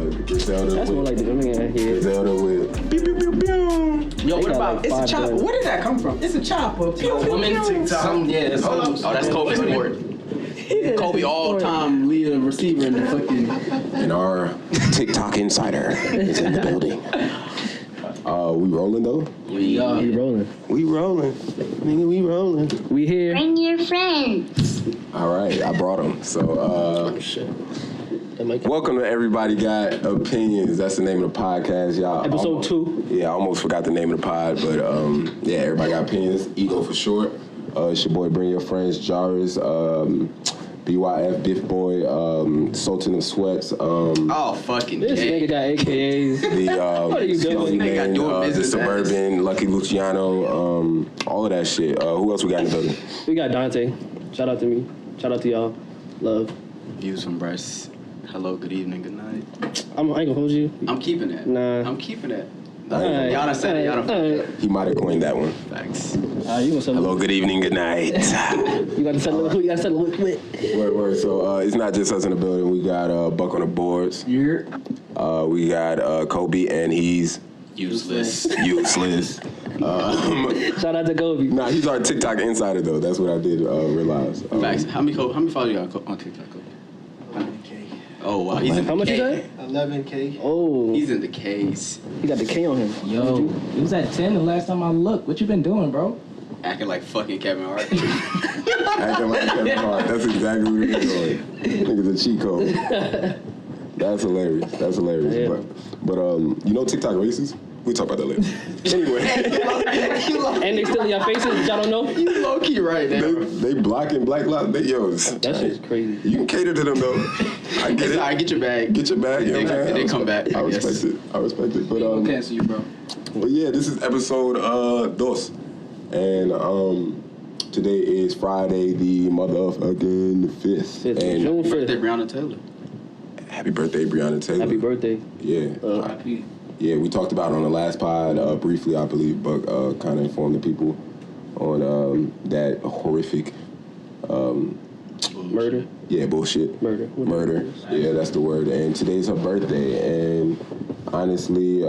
Griselda. That's more like the nigga here. Griselda with pew pew pew pew. Yo, what got about? like It's a 5 chopper. guns. Where did that come from? It's a chopper. Woman TikTok. That's that's Kobe sport. Kobe all-time leader receiver in the fucking. And our TikTok insider is in the building. We rolling though? We rolling. We rolling. Nigga, we rolling. We here. Bring your friends. All right, I brought them. So, Shit. welcome to Everybody Got Opinions. That's the name of the podcast, y'all. Episode 2. Yeah, I almost forgot the name of the pod, but yeah, Everybody Got Opinions. Ego for short. It's your boy, Bring Your Friends, Jairus, BYF, Biff Boy, Sultan of Sweats. Oh, fucking This Jay. nigga got AKAs. The What are you doing? Skinny They got Man, doing the business Suburban, Lucky Luciano, all of that shit. Who else we got in the building? We got Dontae. Shout out to me. Shout out to y'all. Love. Views from Bryce. Hello, good evening, good night. I ain't gonna hold you. I'm keeping that. Nah. I'm keeping that. Alright, Y'all done said it. Y'all done alright. He might have coined that one. facts. You gonna sell Hello, good evening, good night. You gotta sell it. You gotta sell it with. Word. So it's not just us in the building. We got Buck on the boards. You're We got Kobe, and he's useless. useless. Shout out to Kobe. Nah, he's our TikTok insider though. That's what I did realize. Facts. How many followers you got on TikTok? 11K. Oh wow, he's in How much the you K. say? 11K. Oh, He's in the K's. he got the K on him. Yo, it was at 10 the last time I looked. What you been doing, bro? Acting like fucking Kevin Hart. Acting like Kevin Hart. That's exactly what he's doing. Nigga's a cheat code. That's hilarious. Yeah. But you know TikTok racist? We'll talk about that later. Anyway, And they still in your faces. Y'all don't know. You low key right there. they blocking black lives. That shit's crazy. You can cater to them though. I get It's it. alright, get your bag. Get your bag. You know what I'm saying? They come back, I I respect guess. it. I respect it. But We'll cancel you, bro. But yeah, this is episode dos, and today is Friday, the motherfucking 5th. And June 5th. Birthday, Breonna Taylor. happy birthday, Breonna Taylor. Happy birthday. Yeah. Yeah, we talked about it on the last pod briefly, I believe, but kind of informed the people on that horrific Murder. yeah, bullshit. Murder. Murder. Yeah, that's the word. And today's her birthday, and honestly,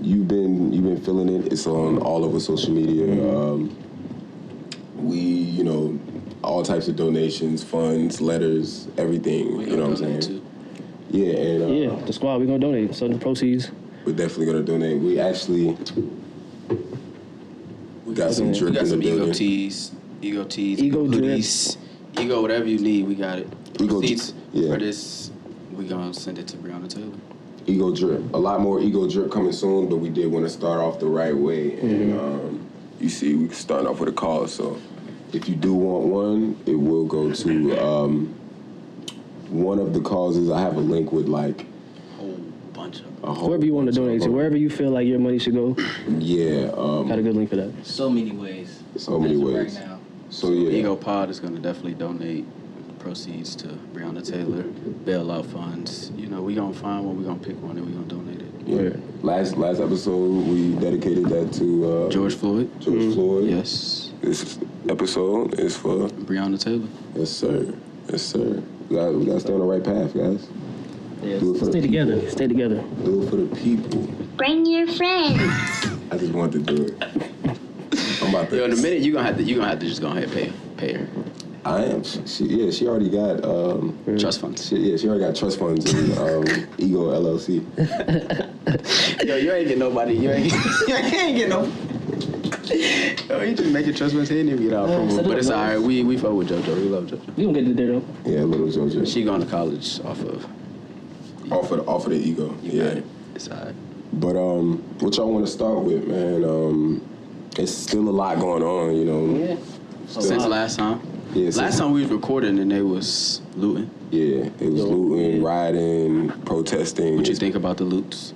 you've been feeling it. It's on all over social media. We, all types of donations, funds, letters, everything. You know what I'm saying? Yeah, and Yeah, the squad. We gonna donate. So the proceeds. we're definitely gonna donate. We actually got some drip We got in the some ego building. tees, Ego hoodies, ego whatever you need. We got it. Ego Receipts yeah. for this. We gonna send it to Breonna Taylor. Ego drip. A lot more ego drip coming soon, but we did want to start off the right way. And you see, we starting off with a cause. So if you do want one, it will go to one of the causes. I have a link with like Whole bunch of. a whole Wherever you want to bunch of donate to, them. wherever you feel like your money should go. Yeah. Got a good link for that. So many ways. So many As of ways. Right now. So yeah. Ego Pod is gonna definitely donate proceeds to Breonna Taylor, bailout funds. We gonna find one, we gonna pick one, and we gonna donate it. Yeah. Last episode we dedicated that to George Floyd. George Floyd. Yes. This episode is for Breonna Taylor. yes sir. Yes sir. We gotta stay on the right path, guys. Yeah. Do it for Stay the people. together. Stay together. Do it for the people. Bring your friends. I just wanted to do it. I'm about to. Yo, in a minute you gonna have to just go ahead and pay her. I am. She already got. Trust funds. She already got trust funds in Ego LLC. Yo, you ain't get nobody. You ain't get no. Yo, you just making trust funds. He didn't even get out from set but it it's up, alright. We fuck with JoJo. We love JoJo. We gonna get it there though. Yeah, little JoJo. She going to college off of. Off of the Ego. You Yeah. got it. It's alright. But what y'all want to start with, man? It's still a lot going on, Yeah. Since last time. Yeah, Last time we was recording and they was looting. Yeah, it was looting, rioting, protesting. What you think about the loots?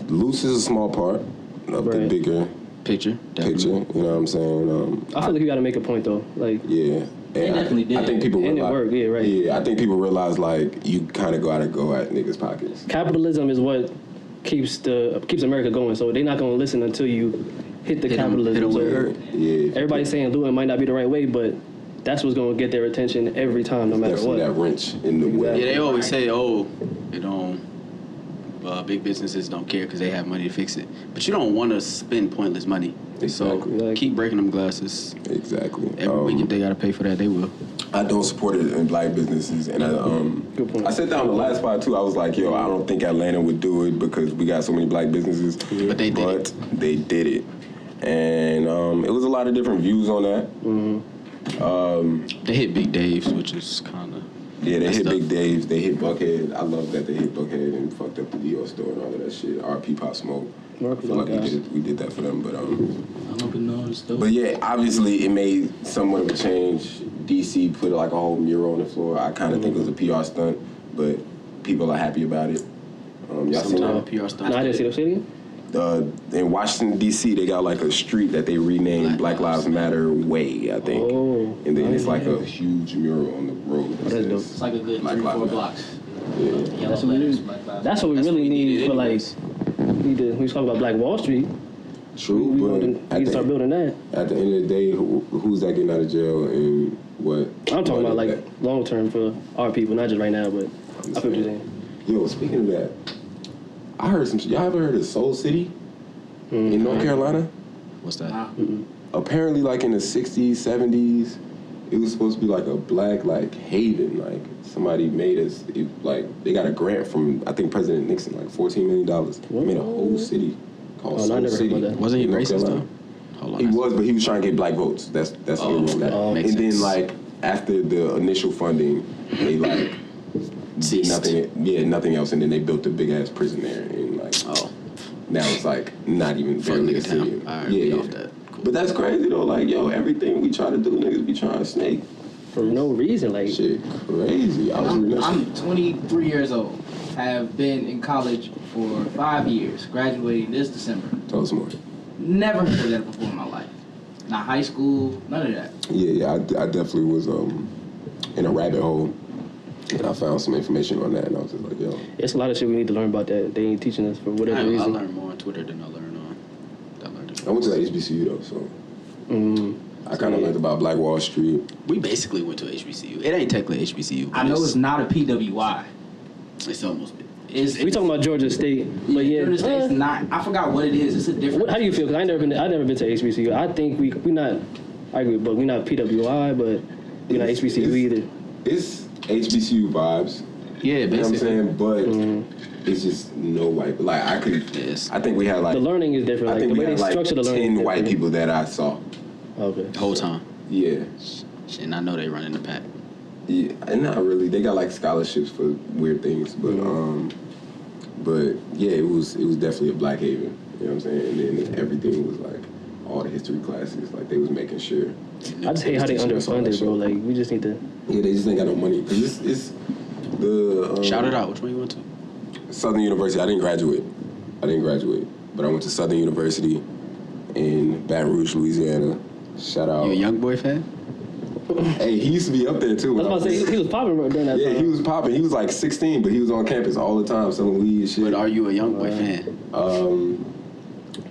Loose is a small part of the Right. bigger Picture. picture. You know what I'm saying? I feel like you gotta make a point though. Like, Yeah. They definitely did. I think people and it realize, worked. Yeah, right. Yeah, I think people realize like you kind of gotta go at niggas' pockets. Capitalism is what keeps America going. So they're not gonna listen until you hit the capitalism. where it So hurt. Yeah. everybody's saying looting might not be the right way, but that's what's gonna get their attention every time, no matter Definitely what. that wrench in the way. Yeah, they always say, oh, it don't big businesses don't care because they have money to fix it. But you don't want to spend pointless money. Exactly. So keep breaking them glasses. Exactly. Every week if they got to pay for that, they will. I don't support it in black businesses, and Good point. I said that on the last part too. I was like, yo, I don't think Atlanta would do it because we got so many black businesses. But they did it. They did it, and it was a lot of different views on that. They hit Big Dave's, which is kind of. Yeah, they hit up. Big Dave's, they hit Buckhead. I love that they hit Buckhead and fucked up the Dior store and all of that shit. RP Pop Smoke. I feel like we did that for them, but I don't know the story. But yeah, obviously it made somewhat of a change. DC put like a whole mural on the floor. I kind of think it was a PR stunt, but people are happy about it. Y'all seen Sometimes that? PR stuff. No, I didn't see the city. In Washington D.C., they got like a street that they renamed Black Lives Matter Way, I think. Oh, and then it's like a huge mural on the road. that that's dope. says It's like a good Black 3-4 Lives Matter. blocks. Yeah. Yellow letters, Black Lives. That's what we really need for like. anyways. We was talking about Black Wall Street. True, We but need to start building that. at the end of the day, who's that getting out of jail and what? I'm talking about what like is that? long term for our people, not just right now. But I feel what you're saying. Yo, speaking of that, I heard some. Y'all ever heard of Soul City in North Carolina? What's that? Apparently, like in the 60s, 70s, it was supposed to be like a black like haven. Like somebody made us like they got a grant from I think President Nixon, like $14 million. They made a whole city called Oh, no, I Soul never heard City. about that. Wasn't he in North racist Carolina. though? Hold on. He was, but he was trying to get black votes. That's what it was. okay. Makes And then sense. like after the initial funding, they like did Ceased. nothing else, and then they built a big ass prison there, and like now it's like not even Fuck barely a nigga city. town. All right, we off that. Cool. But that's crazy though. Like yo, everything we try to do, niggas be trying to snake. For no reason, like Shit, crazy. I was reading that shit. I'm 23 years old. Have been in college for 5 years. Graduating this December. Tell us more. Never heard of that before in my life. Not high school, none of that. Yeah, I definitely was in a rabbit hole, and I found some information on that, and I was just like, yo. it's a lot of shit we need to learn about that. They ain't teaching us for whatever I reason. learned more on Twitter than I learned on. I went to the HBCU though, so Mm. I kind of learned about Black Wall Street. We basically went to HBCU. It ain't technically HBCU. But I know it's not a PWI. It's almost. It's We talking about Georgia State, but yeah. Georgia State's not. I forgot what it is. It's a different. How do you feel? Because I've never been to HBCU. I think we not. I agree, but we not PWI, but we not HBCU either. It's HBCU vibes. Yeah, You know what I'm basically. saying? But it's just no white. Like I could. Yes. I think we had like. The learning is different. I Like think the we way had they like structure the learning. 10 is white different. people that I saw. Okay. The whole time. Yeah. Shit, and I know they run in the pack. Yeah, and not really. They got like scholarships for weird things, but yeah, it was definitely a black haven. You know what I'm saying? And then everything was like all the history classes, like they was making sure. I just hate how they underfunded, bro. Like we just need to. Yeah, they just ain't got no money. Cause it's the Shout it out. Which one you went to? Southern University. I didn't graduate, but I went to Southern University in Baton Rouge, Louisiana. Shout out. You a young boy fan? Hey, he used to be up there too. I was about to say he was popping during that Yeah, time. he was popping. He was like 16, but he was on campus all the time selling weed and shit. But are you a young boy fan?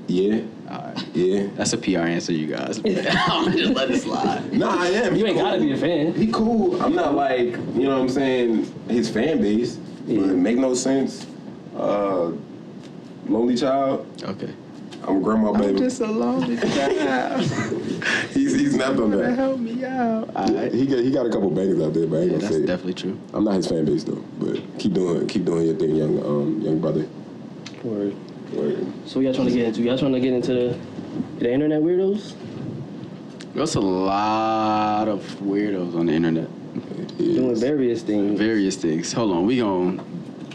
Yeah. Alright. Yeah. That's a PR answer, you guys. I'm just let it slide. Nah, I am. You He ain't cool. gotta be a fan. He cool. I'm not like, you know what I'm saying, his fan base. Yeah. But make no sense. Lonely child. Okay. I'm a grandma baby. a lonely child. He's snapped on that. Help me out. Alright. He got a couple bangers out there, but I ain't Yeah, gonna that's say it. definitely true. I'm not his fan base though, but keep doing your thing, young brother. Word. Word. So what y'all trying to get into? Y'all trying to get into the internet weirdos? There's a lot of weirdos on the internet. Doing various things. Various things. Hold on, we gonna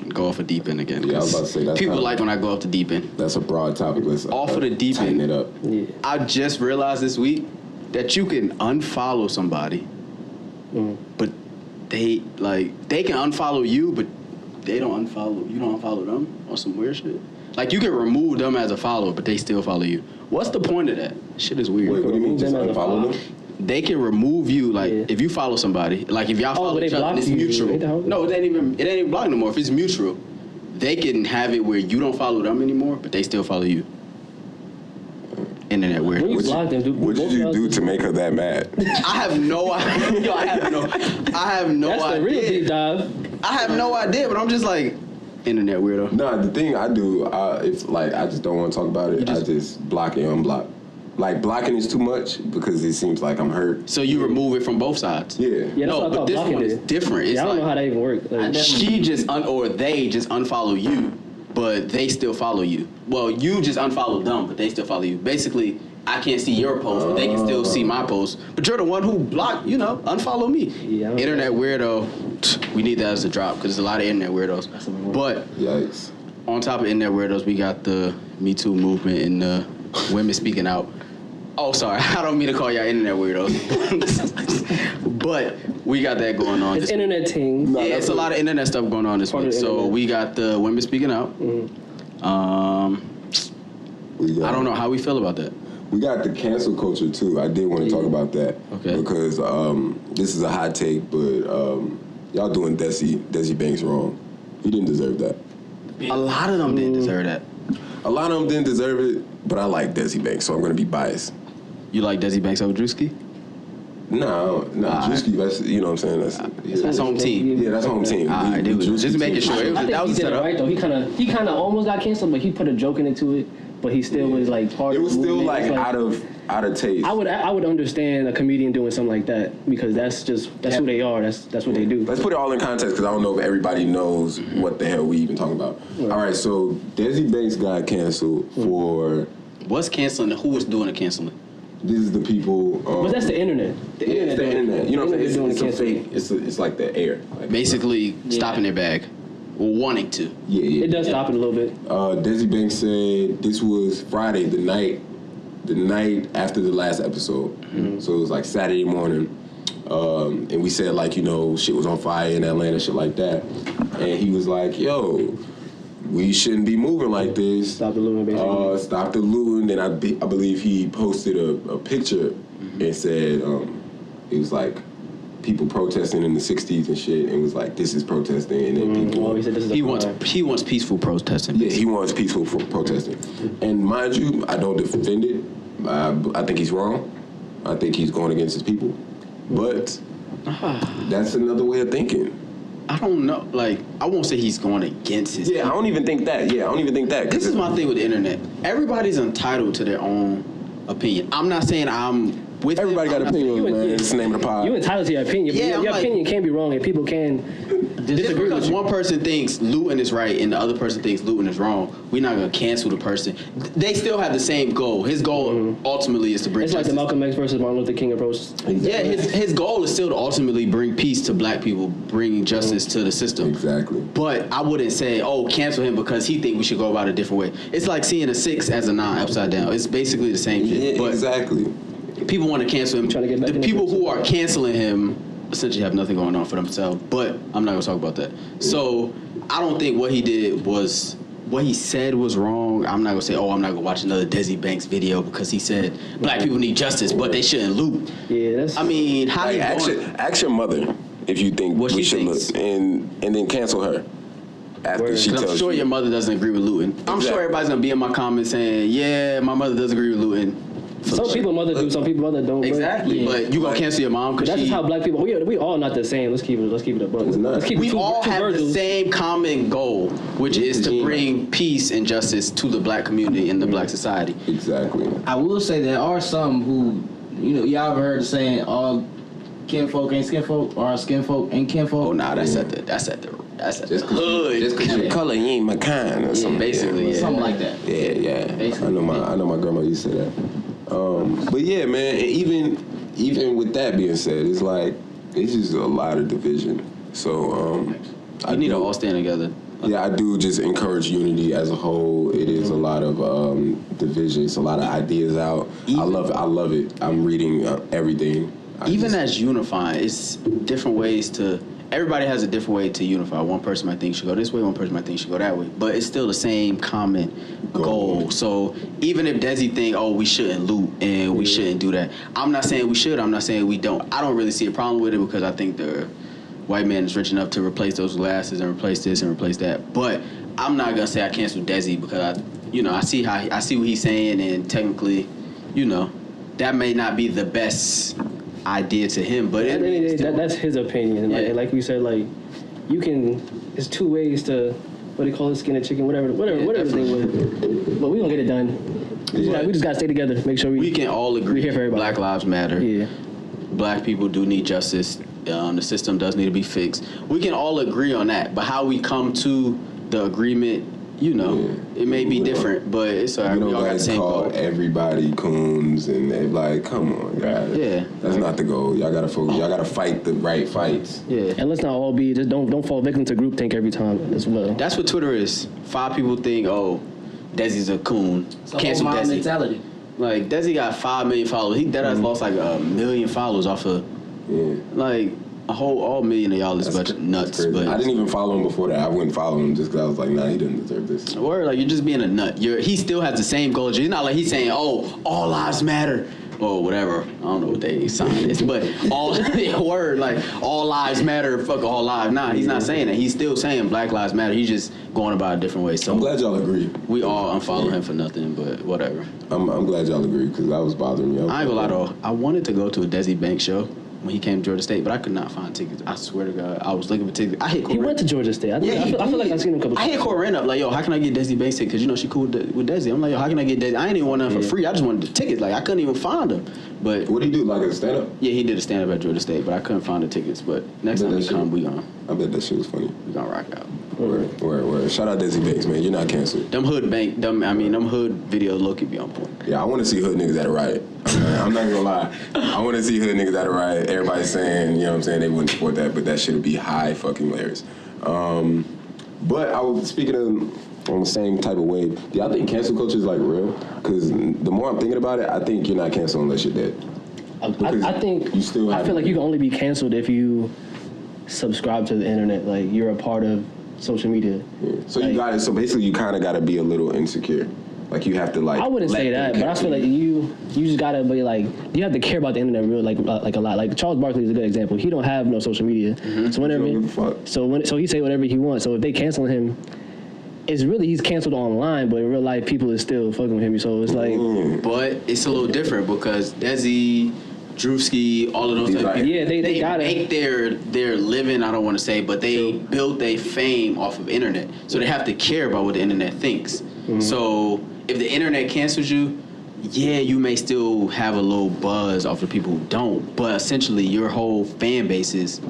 go off a deep end again. Yeah, I was 'cause about to say, that's people how- like when I go off the deep end. That's a broad topic. Let's Off of the deep tighten end. it up. Yeah. I just realized this week that you can unfollow somebody, but they can unfollow you, but you don't unfollow them or some weird shit. Like you can remove them as a follower, but they still follow you. What's the point of that? Shit is weird. Wait, what do you mean? Just Them as a unfollow follow. them? They can remove you, like Yeah. if you follow somebody, like if y'all follow but they each other, and block it's you. mutual. Ain't that how- No, it ain't even blocked no more. If it's mutual, they can have it where you don't follow them anymore, but they still follow you. Internet weird. When you What'd block them, What did you do to make her that mad? I have no idea. Yo, I have no That's the real idea. deep dive. I have no idea, but I'm just like, internet weirdo. Nah, the thing I do, if like I just don't want to talk about it, I just block and unblock. Like blocking is too much because it seems like I'm hurt. So you remove it from both sides. Yeah. Yeah, that's No, what I but thought this blocking one is did. different. It's Yeah, I don't like know how that even works. Like, she just or they just unfollow you, but they still follow you. Well, you just unfollow them, but they still follow you. Basically, I can't see your post, but they can still see my post. But you're the one who blocked, unfollow me. Yeah, I don't Internet weirdo, we need that as a drop because there's a lot of internet weirdos. But Yikes. on top of internet weirdos, we got the Me Too movement and the women speaking out. Oh, sorry, I don't mean to call y'all internet weirdos. But we got that going on. it's internet ting. Yeah, it's a lot of internet stuff going on this Part of week. the So internet. we got the women speaking out. I don't know how we feel about that. We got the cancel culture too. I did want to talk about that. Okay. Because this is a hot take, but y'all doing Desi Banks wrong. He didn't deserve that. A lot of them didn't deserve that. A lot of them didn't deserve it, but I like Desi Banks, so I'm going to be biased. You like Desi Banks over Drewski? No, Drewski, that's, you know what I'm saying? That's home team. Yeah, that's home team. All right, dude. Just making sure. I think That he was did set it up. right though. He kind of almost got canceled, but he put a joke into it. But he still was like part It of was the still movement. like It's out of taste. I would understand a comedian doing something like that because that's who they are. That's what they do. Let's put it all in context because I don't know if everybody knows what the hell we even talking about. Right. All right, so Desi Banks got canceled for. What's canceling and who was doing the canceling? This is the people. But that's the internet. Yeah, it's the internet. You know what I'm saying? It's a canceling. fake. It's like the air. Like, Basically stopping their bag. Or wanting to. Yeah. It does stop it a little bit. Desi Banks said this was Friday, the night after the last episode. So it was like Saturday morning. And we said like, shit was on fire in Atlanta, shit like that. And he was like, yo, we shouldn't be moving like this. Stop the looting, basically. Stop the looting. Then I believe he posted a picture and said, it was like people protesting in the 60s and shit, and was like, this is protesting. And then people... He said this is He wants peaceful protesting. Yeah, he wants peaceful protesting. And mind you, I don't defend it. I think he's wrong. I think he's going against his people. But that's another way of thinking. I don't know. Like, I won't say he's going against his Yeah, I don't even think that. This is my thing with the internet. Everybody's entitled to their own opinion. I'm not saying I'm with Everybody got opinions, man. It's the name of the pod. You entitled to your opinion. Yeah, but your opinion can be wrong, and people can Just disagree with because you. one person thinks looting is right and the other person thinks looting is wrong, we're not gonna cancel the person. They still have the same goal. His goal ultimately is to bring It's like the justice. Malcolm X versus Martin Luther King approach. Yeah, his goal is still to ultimately bring peace to black people, bringing justice to the system. Exactly. But I wouldn't say, cancel him because he think we should go about a different way. It's like seeing a 6 as a 9 upside down. It's basically the same shit. Yeah, But exactly. people want to cancel him. Trying to get back The in the people system. who are canceling him essentially have nothing going on for themselves. But I'm not going to talk about that. So I don't think what he did was... What he said was wrong. I'm not going to say, I'm not going to watch another Desi Banks video because he said black people need justice, but they shouldn't loot. Yeah, that's. I mean, how Like, you ask your mother if you think What we she should thinks. look, and then cancel her after Word. she Because tells I'm sure you. your mother doesn't agree with looting. I'm Exactly. sure everybody's going to be in my comments saying, yeah, my mother does agree with looting. some people mother do, some people mother don't. but- Exactly. Yeah. But you going to cancel your mom because That's she... just how black people. We all not the same. Let's keep it a buck. It's not. Let's keep it We two, all two have Virgils. the same common goal, which is to bring peace and justice to the black community and the black society. Exactly. I will say there are some who, y'all ever heard the saying, all kinfolk ain't skinfolk, or skinfolk ain't kinfolk? Oh, nah, that's at the Just hood. because your color, you ain't my kind or something. basically, yeah. Something like that. Yeah. Basically. I know my grandma used to say that. But yeah, man, and even with that being said, it's like it's just a lot of division. So We need to all stand together. Yeah, I do just encourage unity as a whole. It is a lot of division. It's a lot of ideas out. I love it. I'm reading everything. Even as unifying, it's different ways to... Everybody has a different way to unify. One person might think should go this way, one person might think should go that way. But it's still the same common goal. So even if Desi think, we shouldn't loot and we shouldn't do that. I'm not saying we should. I'm not saying we don't. I don't really see a problem with it because I think the white man is rich enough to replace those glasses and replace this and replace that. But I'm not gonna say I cancel Desi because I see what he's saying, and technically, that may not be the best idea to him, but At the end of the day, that's his opinion. Yeah. Like we said, like you can. There's two ways to what they call it, skin and chicken, whatever the thing was. But we gonna get it done. We just gotta stay together, make sure we can all agree. Here for everybody. Black lives matter. Yeah. Black people do need justice. The system does need to be fixed. We can all agree on that, but how we come to the agreement, it may be different, but it's all right. You We know, all got the same call goal. everybody coons, and they're like, come on, guys. Yeah. That's not the goal. Y'all gotta focus. Y'all gotta fight the right fights. Yeah. And let's not all be, just don't fall victim to groupthink every time as well. That's what Twitter is. 5 people think, oh, Desi's a coon. Cancel Desi. mentality. Like, Desi got 5 million followers. He dead ass lost like 1 million followers off of, like, all million of y'all is a bunch of nuts. Crazy. But I didn't even follow him before that. I wouldn't follow him just because I was like, nah, he doesn't deserve this. Word, like, you're just being a nut. He still has the same goal as you. It's not like he's saying, oh, all lives matter. Or whatever. I don't know what they sign this. But all lives matter, fuck all lives. Nah, he's not saying that. He's still saying Black Lives Matter. He's just going about it a different way. So I'm glad y'all agree. we all unfollow him for nothing, but whatever. I'm glad y'all agree because that was bothering me. I ain't gonna lie though. I wanted to go to a Desi Banks show when he came to Georgia State, but I could not find tickets. I swear to God, I was looking for tickets. I hit He went to Georgia State. I feel like I've seen him a couple I hit Corinne up like, yo, how can I get Desi Banks tickets? Because she cool with Desi. I'm like, yo, how can I get Desi? I ain't even want nothing for free. I just wanted the tickets. Like, I couldn't even find them. But What did he do? Like a stand up? yeah, he did a stand up at Georgia State, but I couldn't find the tickets. But next time he come, we gonna rock out. Word. Shout out Desi Banks, man. You're not canceled. Them hood videos low-key be on point. Yeah, I want to see hood niggas at a riot. I'm not gonna lie. I want to see hood niggas at a riot. Everybody's saying, you know what I'm saying, they wouldn't support that, but that should be high fucking hilarious. But I was speaking of on the same type of wave. Do y'all think cancel culture is like real? Because the more I'm thinking about it, I think you're not canceled unless you're dead. I think you still I feel like you can only be canceled if you subscribe to the internet. Like, you're a part of social media. Yeah. So you got it. So basically, you kind of got to be a little insecure. Like, you have to like. I wouldn't say that, but I feel like you just gotta be like, you have to care about the internet real like a lot. Like, Charles Barkley is a good example. He don't have no social media, so whenever so he say whatever he wants. So if they cancel him, it's really he's canceled online, but in real life people is still fucking with him. So it's like, but it's a little different because Desi, Drewski, all of those type of people, yeah, they gotta make their living. I don't want to say, but they built their fame off of internet, so they have to care about what the internet thinks. So if the internet cancels you, yeah, you may still have a little buzz off the people who don't, but essentially your whole fan base is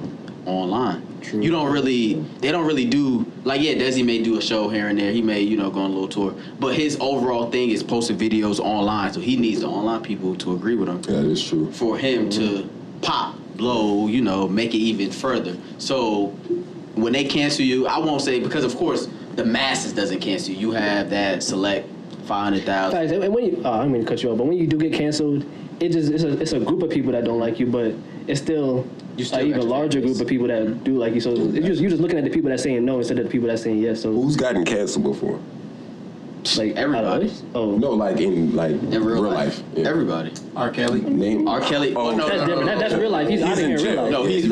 online. True. They don't really do, like, yeah, Desi may do a show here and there. He may, go on a little tour. But his overall thing is posting videos online, so he needs the online people to agree with him. Yeah, that is true. For him to pop, blow, make it even further. So when they cancel you, I won't say, because of course the masses doesn't cancel you. You have that select 500,000. And when you, I don't mean to cut you off, but when you do get canceled, it's a group of people that don't like you, but it's still an even larger group of people that do like you. So you're just looking at the people that saying no instead of the people that saying yes. So who's gotten canceled before? Like everybody. Oh no, like in real life. Yeah. Everybody. R. Kelly. Name R. Kelly. Oh, no, that's different. That's real life. He's out of here in real life. No, he's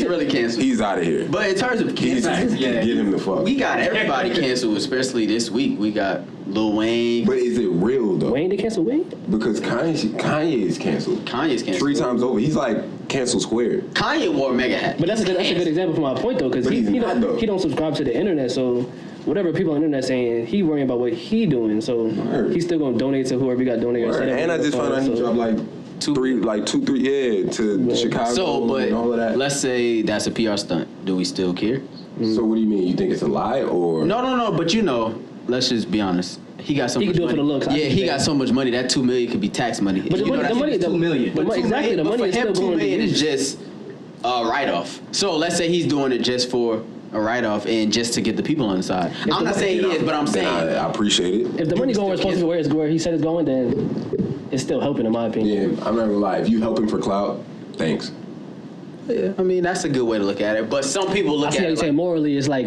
really canceled. He's out of here. But in terms of cancel, Get him the fuck. we got everybody canceled, especially this week. We got Lil Wayne. But is it real though? Wayne, they cancel Wayne? Because Kanye is canceled. Kanye's canceled 3 times over. He's like cancel squared. Kanye wore a mega hat. But that's a good example for my point though, because he don't subscribe to the internet, so whatever people on the internet saying, he worrying about what he doing, so he's still gonna donate to whoever he got donated. And I just found out he dropped like 2-3 to Chicago. So, but and all of that. let's say that's a PR stunt. Do we still care? So what do you mean? You think it's a lie or? No. But let's just be honest. He got so much can do money. it for the looks. Yeah, he got so much money. That $2 million could be tax money. But the money, $2 million. But exactly, the money is still $2 going million to is just a write-off. So let's say he's doing it just for a write-off and just to get the people on the side. I'm not saying he is, but I'm saying I appreciate it. If the money going where it's supposed to be, where he said it's going, then it's still helping in my opinion. Yeah, I'm not gonna lie. If you helping for clout, thanks. Yeah, I mean that's a good way to look at it. But some people look I see at how it you say morally it's like,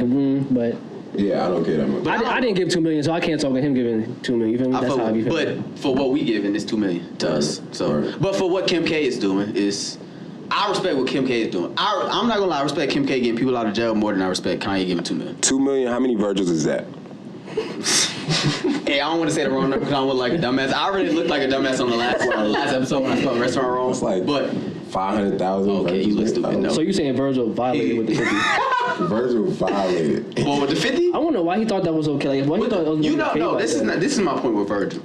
but. Yeah, I don't care that much. But I didn't give $2 million, so I can't talk about him giving $2 million. You feel me? That's how I feel. But for what we giving is $2 million to us. So, but for what Kim K is doing is, I respect what Kim K is doing. I'm not gonna lie, I respect Kim K getting people out of jail more than I respect Kanye giving $2 million. $2 million. How many Virgils is that? Hey, I don't want to say the wrong number because I don't look like a dumbass. I already looked like a dumbass on the last episode when I spelled restaurant wrong. It's like, but 500,000. Okay, you look stupid. No. So you saying Virgil violated with the 50? Virgil violated. Well, with the 50? I wonder why he thought that was okay. Like, why he thought it was You okay don't know. like This is that. not. This is my point with Virgil.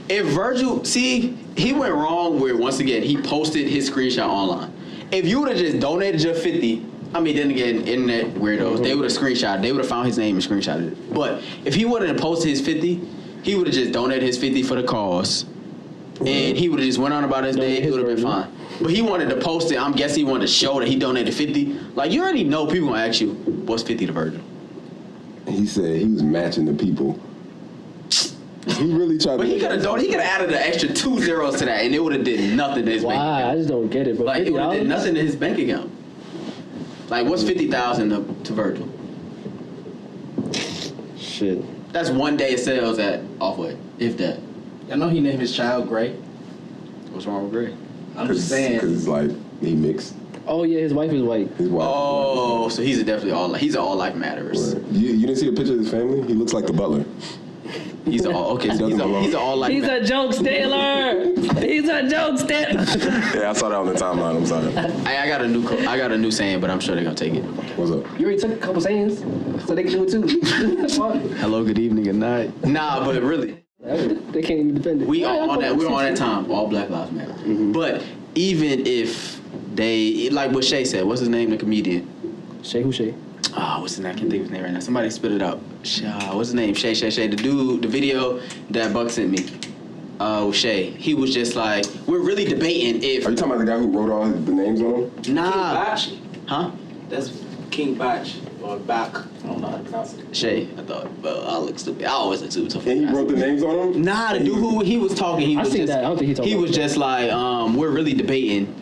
If Virgil, see, he went wrong where once again he posted his screenshot online. If you would have just donated your 50, I mean, then again, internet weirdos, they would have screenshot. They would have found his name and screenshotted it. But if he wouldn't have posted his 50, he would have just donated his 50 for the cause, and he would have just went on about his day. It would have been fine. But he wanted to post it. I'm guessing he wanted to show that he donated 50. Like, you already know people gonna ask you, what's 50 to Virgil? He said he was matching the people. He really tried But to. he could have added an extra 2 zeros to that, and it would have did nothing to his bank Why? I account. just don't get it, bro. Like, it would have did $50? nothing to his bank account. Like, what's 50,000 to Virgil? Shit. That's one day of sales at Offway, if that. I know he named his child Gray. What's wrong with Greg? I'm just saying. Because it's like, he mixed Oh yeah, his wife is white. his wife. Oh, so he's he's an all life matters. You didn't see a picture of his family? He looks like the butler. He's an all okay. So he's an all life. He's a joke stealer. He's a joke stealer. Yeah, I saw that on the timeline. I'm sorry. I got a new saying, but I'm sure they're gonna take it. What's up? You already took a couple sayings, so they can do it too. Hello, good evening, good night. Nah, but really. They can't even defend it. We're on that time. All Black Lives Matter. But even if they, like what Shay said, what's his name, the comedian? Shay, who Shay? Oh, what's his name? I can't think of his name right now. Somebody spit it out. What's his name? Shay. The dude, the video that Buck sent me. Shay. He was just like, we're really debating if. Are you talking about the guy who wrote all the names on him? Nah. Batch? Huh? That's King Batch or Bach. I don't know how to pronounce it. Shay. I thought. Well, I look stupid. I always look stupid. So And he wrote the names on him? Nah, the dude who he was talking, he I was seen just, that. I don't think he talking he about was just like, we're really debating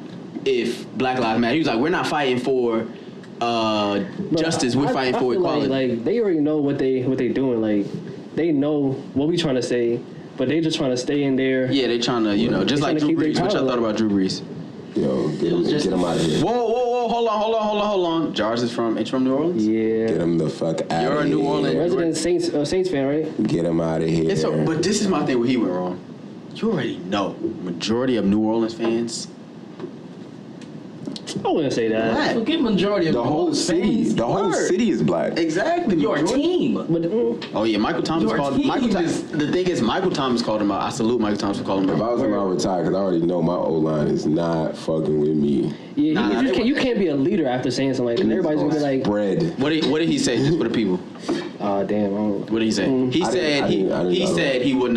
if Black Lives Matter. He was like, we're not fighting for justice, we're fighting for feel equality. Like they already know what they doing. Like they know what we trying to say, but they just trying to stay in there. Yeah, they trying to, just They like trying to Drew keep their Brees. What y'all power thought about Drew Brees? Yo, get him out of here. Whoa, hold on. Jairus is from New Orleans? Yeah. Get him the fuck out of here. You're a New Orleans Resident Saints fan, right? Get him out of here. But this is my thing where he went wrong. You already know, majority of New Orleans fans. I wouldn't say that. Black. Forget majority of The whole city. fans. The whole Word. city is black. Exactly. Your team. But Oh yeah, Michael Thomas Your called. team The thing is, Michael Thomas called him out. I salute Michael Thomas for calling him If I out. was him, I would retire because I already know my O-line is not fucking with me. yeah, Nah, you can't be a leader after saying something like that. Everybody's gonna be like, Bread. What did he say? Just for the people. oh damn, I don't. What did he say? He I said didn't he know. said he would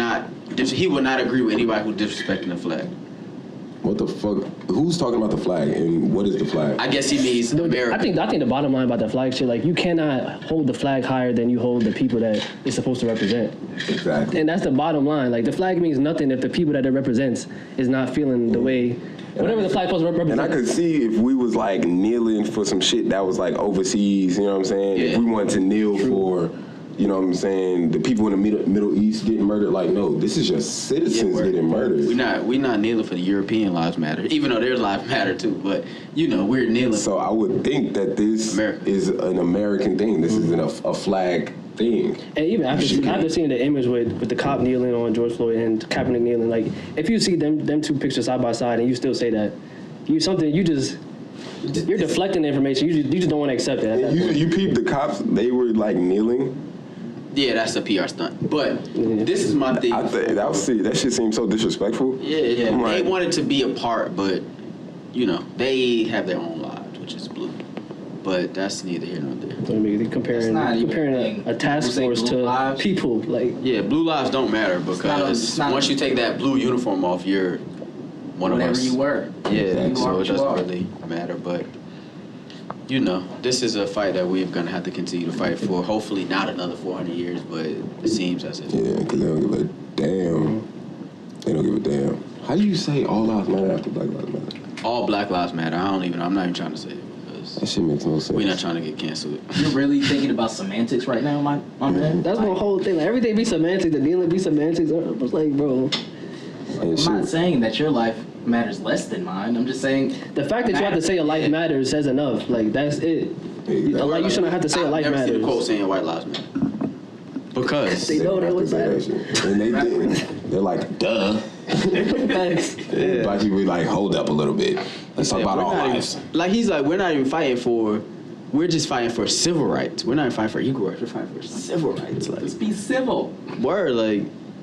not agree with anybody who disrespecting the flag. What the fuck? Who's talking about the flag and what is the flag? I guess he means America. I think the bottom line about the flag shit, like you cannot hold the flag higher than you hold the people that it's supposed to represent. Exactly. And that's the bottom line. Like the flag means nothing if the people that it represents is not feeling the way whatever the flag supposed to represent. And I could see if we was like kneeling for some shit that was like overseas, you know what I'm saying? Yeah. If we wanted to kneel for, you know what I'm saying, the people in the Middle East getting murdered, like no, this is just citizens getting murdered. We not kneeling for the European lives matter, even though their lives matter too. But we're kneeling. So I would think that this America. is an American thing. This isn't a flag thing. And even after seeing the image with the cop kneeling on George Floyd and Kaepernick kneeling, like if you see them two pictures side by side and you still say that, you're deflecting the information. You just don't want to accept it. You peep the cops, they were like kneeling. Yeah, that's a PR stunt. But this is my thing. I think that shit seems so disrespectful. Yeah. I'm They like, wanted to be a part, but they have their own lives, which is blue. But that's neither here nor there. Comparing not even a task people say force blue to lives. people, like Yeah, blue lives don't matter because it's not- once you take that blue uniform off, you're one of Whatever us. you were. Yeah, You are so what it you doesn't are. really matter. But this is a fight that we're gonna have to continue to fight for. Hopefully, not another 400 years, but it seems as if. yeah, because they don't give a damn. They don't give a damn. How do you say all lives matter after Black Lives Matter? All Black Lives Matter. I'm not even trying to say it because That shit makes no sense. we're not trying to get canceled. You're really thinking about semantics right now, my man? that's my whole thing. Like everything be semantics, the dealing be semantics. I was like, bro, And I'm not shit. saying that your life matters less than mine. I'm just saying the fact that you have to say a life matters says enough. Like that's it. Like you shouldn't have to say a life I've never seen a quote matters. saying white lives matter because They know They that have was to say matter. that shit. And they didn't. They're like, duh. Thanks. Black people be like, hold up a little bit. Let's talk about We're our not lives. even, like he's like, we're not even fighting for. We're just fighting for civil rights. We're not even fighting for equal rights. We're fighting for civil rights. Like, Let's be civil. word, like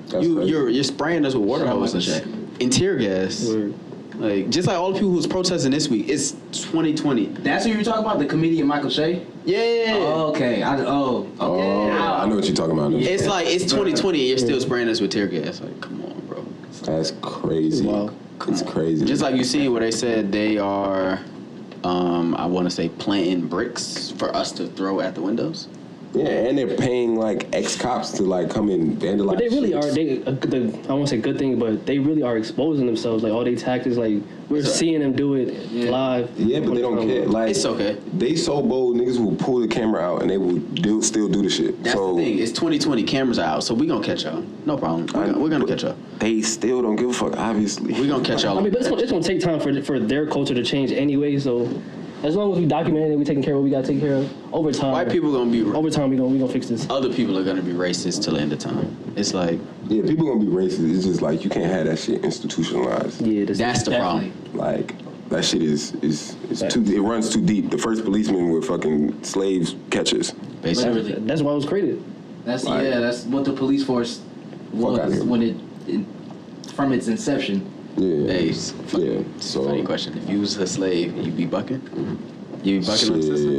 That's crazy. you're spraying us with water hose and shit, and tear gas. Word. Like just like all the people who's protesting this week. It's 2020. That's who you were talking about, the comedian Michael Shea? Yeah. Oh, okay. Okay. Oh, I know what you're talking about. It's like it's 2020 and you're still spraying us with tear gas. Like, come on, bro. That's crazy. Wow. It's crazy. Just like you see where they said they are, I want to say planting bricks for us to throw at the windows. yeah, and they're paying like ex-cops to like come and vandalize. But they really shit. are. I won't say good thing, but they really are exposing themselves. Like all these tactics, like we're seeing them do it live. Yeah, but they don't care. Like It's okay. They so bold, niggas will pull the camera out and they will still do the shit. That's so the thing. It's 2020. Cameras are out, so we gonna catch y'all. No problem. We're gonna catch y'all. they still don't give a fuck. Obviously, We gonna catch y'all. I mean, but it's gonna take time for their culture to change anyway. So as long as we document it and we taking care of what we gotta take care of, over time. White people gonna be. Over time, we gonna fix this. Other people are gonna be racist till the end of time. It's like yeah, people gonna be racist. It's just like you can't have that shit institutionalized. Yeah, that's the problem. Like that shit is too. It runs too deep. The first policemen were fucking slave catchers. Basically. That's why it was created. That's Like- that's what the police force outta was here. when it from its inception. Yeah. Hey, Yeah. So funny question. If you was a slave, you be bucking? You be bucking on the system?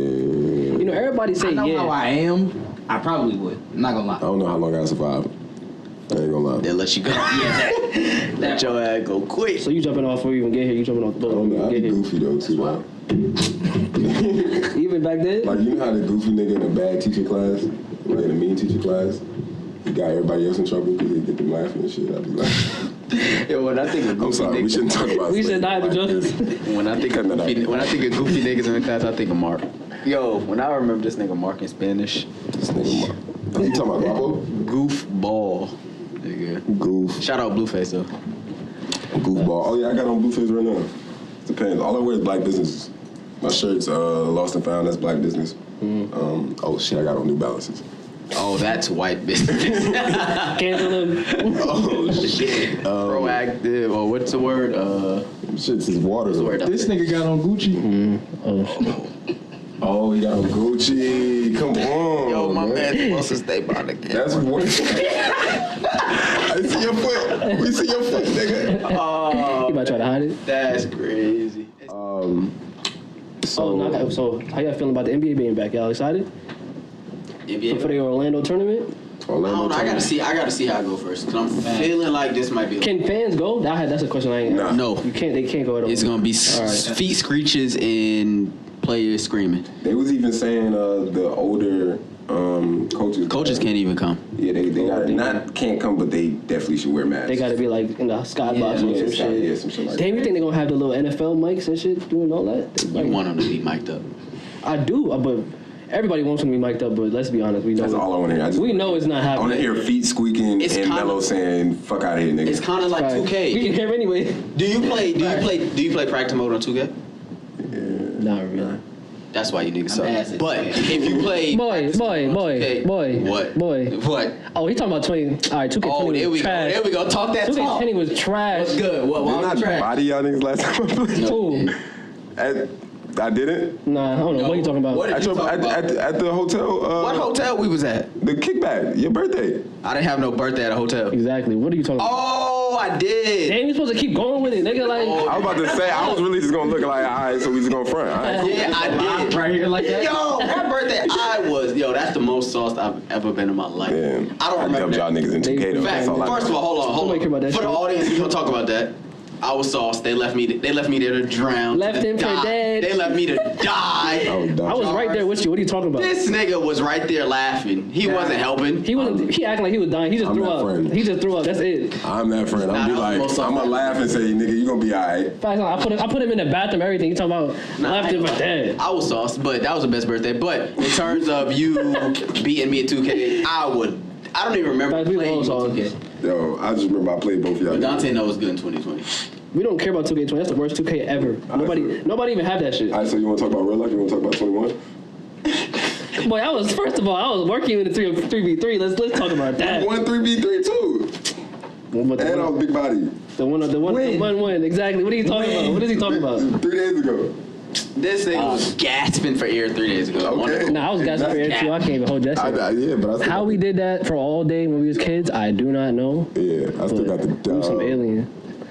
shit. You know, everybody say I know how yeah. I am. I probably would. I'm not gonna lie. I don't know how long I survive. I ain't gonna lie. They'll let you go. Let your ass go quick. So you jumping off before you even get here. You jumping off the I boat don't before know. you I get be here. goofy though too. Though. Even back then. Like you know how the goofy nigga in a bad teacher class, like in a mean teacher class, he got everybody else in trouble because he get them laughing and shit. I'd be like, Yo, when I think of I'm goofy sorry, we shouldn't talk about. We should not have slavery. jokes. when I think of Cut that goofy, out. when I think of goofy niggas in the class, I think of Mark. Yo, when I remember this nigga Mark in Spanish, This nigga Mark. You talking about Guapo? goofball, nigga. Goof. Shout out Blueface though. Goofball. Oh yeah, I got on Blueface right now. Depends. All I wear is black businesses. My shirt's Lost and Found. That's black business. Oh shit, I got on New Balances. Oh, that's white business. Cancel them. Oh shit. Proactive, or what's the word? Shit's is water. Though. word? This nigga got on Gucci. Oh, he got on Gucci. Come on. Yo, my man. man's supposed to stay by the camera. That's what. I see your foot. We see your foot, nigga. You might try to hide it. That's crazy. So how y'all feeling about the NBA being back? Y'all excited for the Orlando tournament? Orlando I gotta see how I go first, cause I'm feeling like this might be. Can fans go? That's a question I ain't. Nah. No, You can't. They can't go at all. it's gonna be All right. feet screeches and players screaming. They was even saying the older coaches. Coaches can't even come. Yeah, they got not can't come, but they definitely should wear masks. They got to be like in the skybox Yeah, or some shit. yeah, some shit like Damn, you think they're gonna have the little NFL mics and shit doing all that? You want them to be mic'd up. I do, but everybody wants them to be mic'd up. But let's be honest, we know. That's all I want to hear. We know it's not I want to happening. hear feet squeaking It's and kinda- Melo saying "fuck out of here, nigga." It's kind of like Right. 2K. We can hear anyway. Do you play practice mode on 2K? Not really. That's why you niggas I'm ass suck. at But 2K. if you play Boy. What? Oh, he talking about 20. All right, 2K20 Oh, there we was trash. go. There we go. Talk that talk. 2K20 was trash. What's good? What? Didn't Why I was trash? body y'all niggas last time I played? Ooh. I didn't. Nah, I don't know. What are you talking about? What did you talk about? At the hotel. What hotel we was at? The kickback. Your birthday. I didn't have no birthday at a hotel. Exactly. What are you talking about? Oh, I did. Damn, you supposed to keep going with it, nigga. Like, Oh, I was about to say I was really just gonna look like alright, so we just gonna front. All right, cool. Yeah, I did. Right here like that. Yo, that birthday, that's the most sauced I've ever been in my life. Damn. I don't remember dubbed y'all that. niggas in 2K though. Fact, That's all I first of all, hold Nobody care on. about that For the shit. audience, we gonna talk about that. I was sauced. They left me there to drown. Left to him for die. dead. They left me to die. I was dumb. I was right there with you. What are you talking about? This nigga was right there laughing. He wasn't helping. He wasn't. He acting like he was dying. He just I'm threw that up. friend. He just threw up. That's it. I'm that friend. Nah, I'm be that was like, most I'm gonna laugh and say, nigga, you gonna be alright. Facts, I put him in the bathroom. Everything. You talking about left him for dead? I was sauced, but that was the best birthday. But in terms of you beating me at 2K, I don't even remember Facts, we playing all you sauced. at 2K. Yo, I just remember I played both of y'all. But Dontae knows good in 2020. We don't care about 2K20. That's the worst 2K ever. Nobody even have that shit. Alright, so you wanna talk about real life? You wanna talk about 21? Boy, I was working in the 3v3. Let's talk about that. 1 3v3 too. What, And I was big body. the one. Exactly. What are you talking about? What is he talking about? 3 days ago. This nigga was gasping for air 3 days ago. Okay. Nah, I was gasping for air too. I can't even hold that shit. Yeah, but I still How we did that for all day when we was kids, I do not know. Yeah, I still got the We was some alien.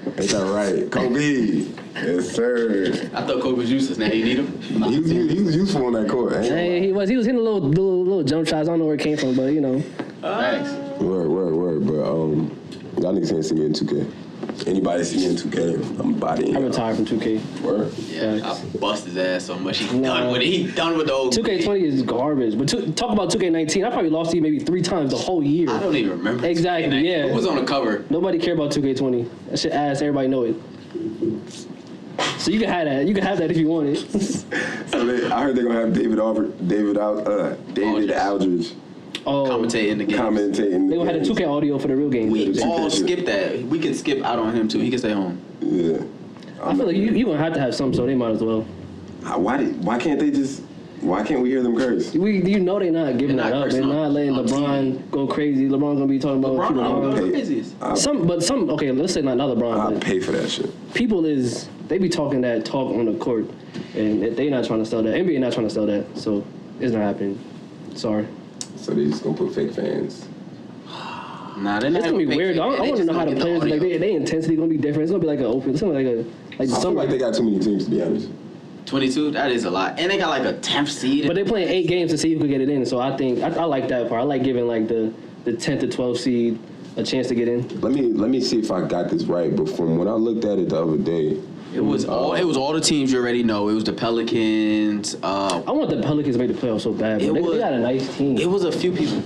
Ain't that right? Kobe. Yes, sir. I thought Kobe was useless. Now you need him? He was useful on that court. Hey, he was hitting little jump shots. I don't know where it came from, but you know. Thanks. Word. But y'all niggas can't see me in 2K. Anybody see me in 2K, I'm bodying. I'm retired from 2K. Word. Yeah, I bust his ass so much. He done with it. He done with the old 2K20 is garbage. But talk about 2K19. I probably lost to you maybe 3 times the whole year. I don't even remember. Exactly, yeah. Who was on the cover? Nobody cared about 2K20. That shit ass. Everybody know it. So you can have that. You can have that if you want it. So I heard they're gonna have David Aldridge Commentating the game. commentating. They gonna have the 2K audio for the real game. We all skip that. We can skip out on him too. He can stay home. Yeah. I feel like you gonna have to have some, so they might as well. Why can't they just? Why can't we hear them curse? You know they're not giving They're that not up. They're cursing not letting on LeBron TV. go crazy. LeBron gonna be talking about LeBron people don't wrong. go craziest. Some. Okay, let's say not LeBron. I But pay for that shit. people they be talking that talk on the court, and they not trying to sell that. NBA not trying to sell that, so it's not happening. Sorry. So they just gonna put fake fans. Nah, they're not. It's gonna be even weird. fake. I want to just know how gonna the get players like audio. they intensity gonna be different. It's gonna be like an open. It's gonna be like I feel like they got too many teams to be honest. 22. That is a lot, and they got like a 10th seed. But they're playing 8 games to see who could get it in. So I think I like that part. I like giving like the 10th to 12th seed a chance to get in. Let me see if I got this right. But from when I looked at it the other day, It was all the teams you already know. It was the Pelicans. I want the Pelicans to make the playoffs so bad. But they got a nice team. It was a few people.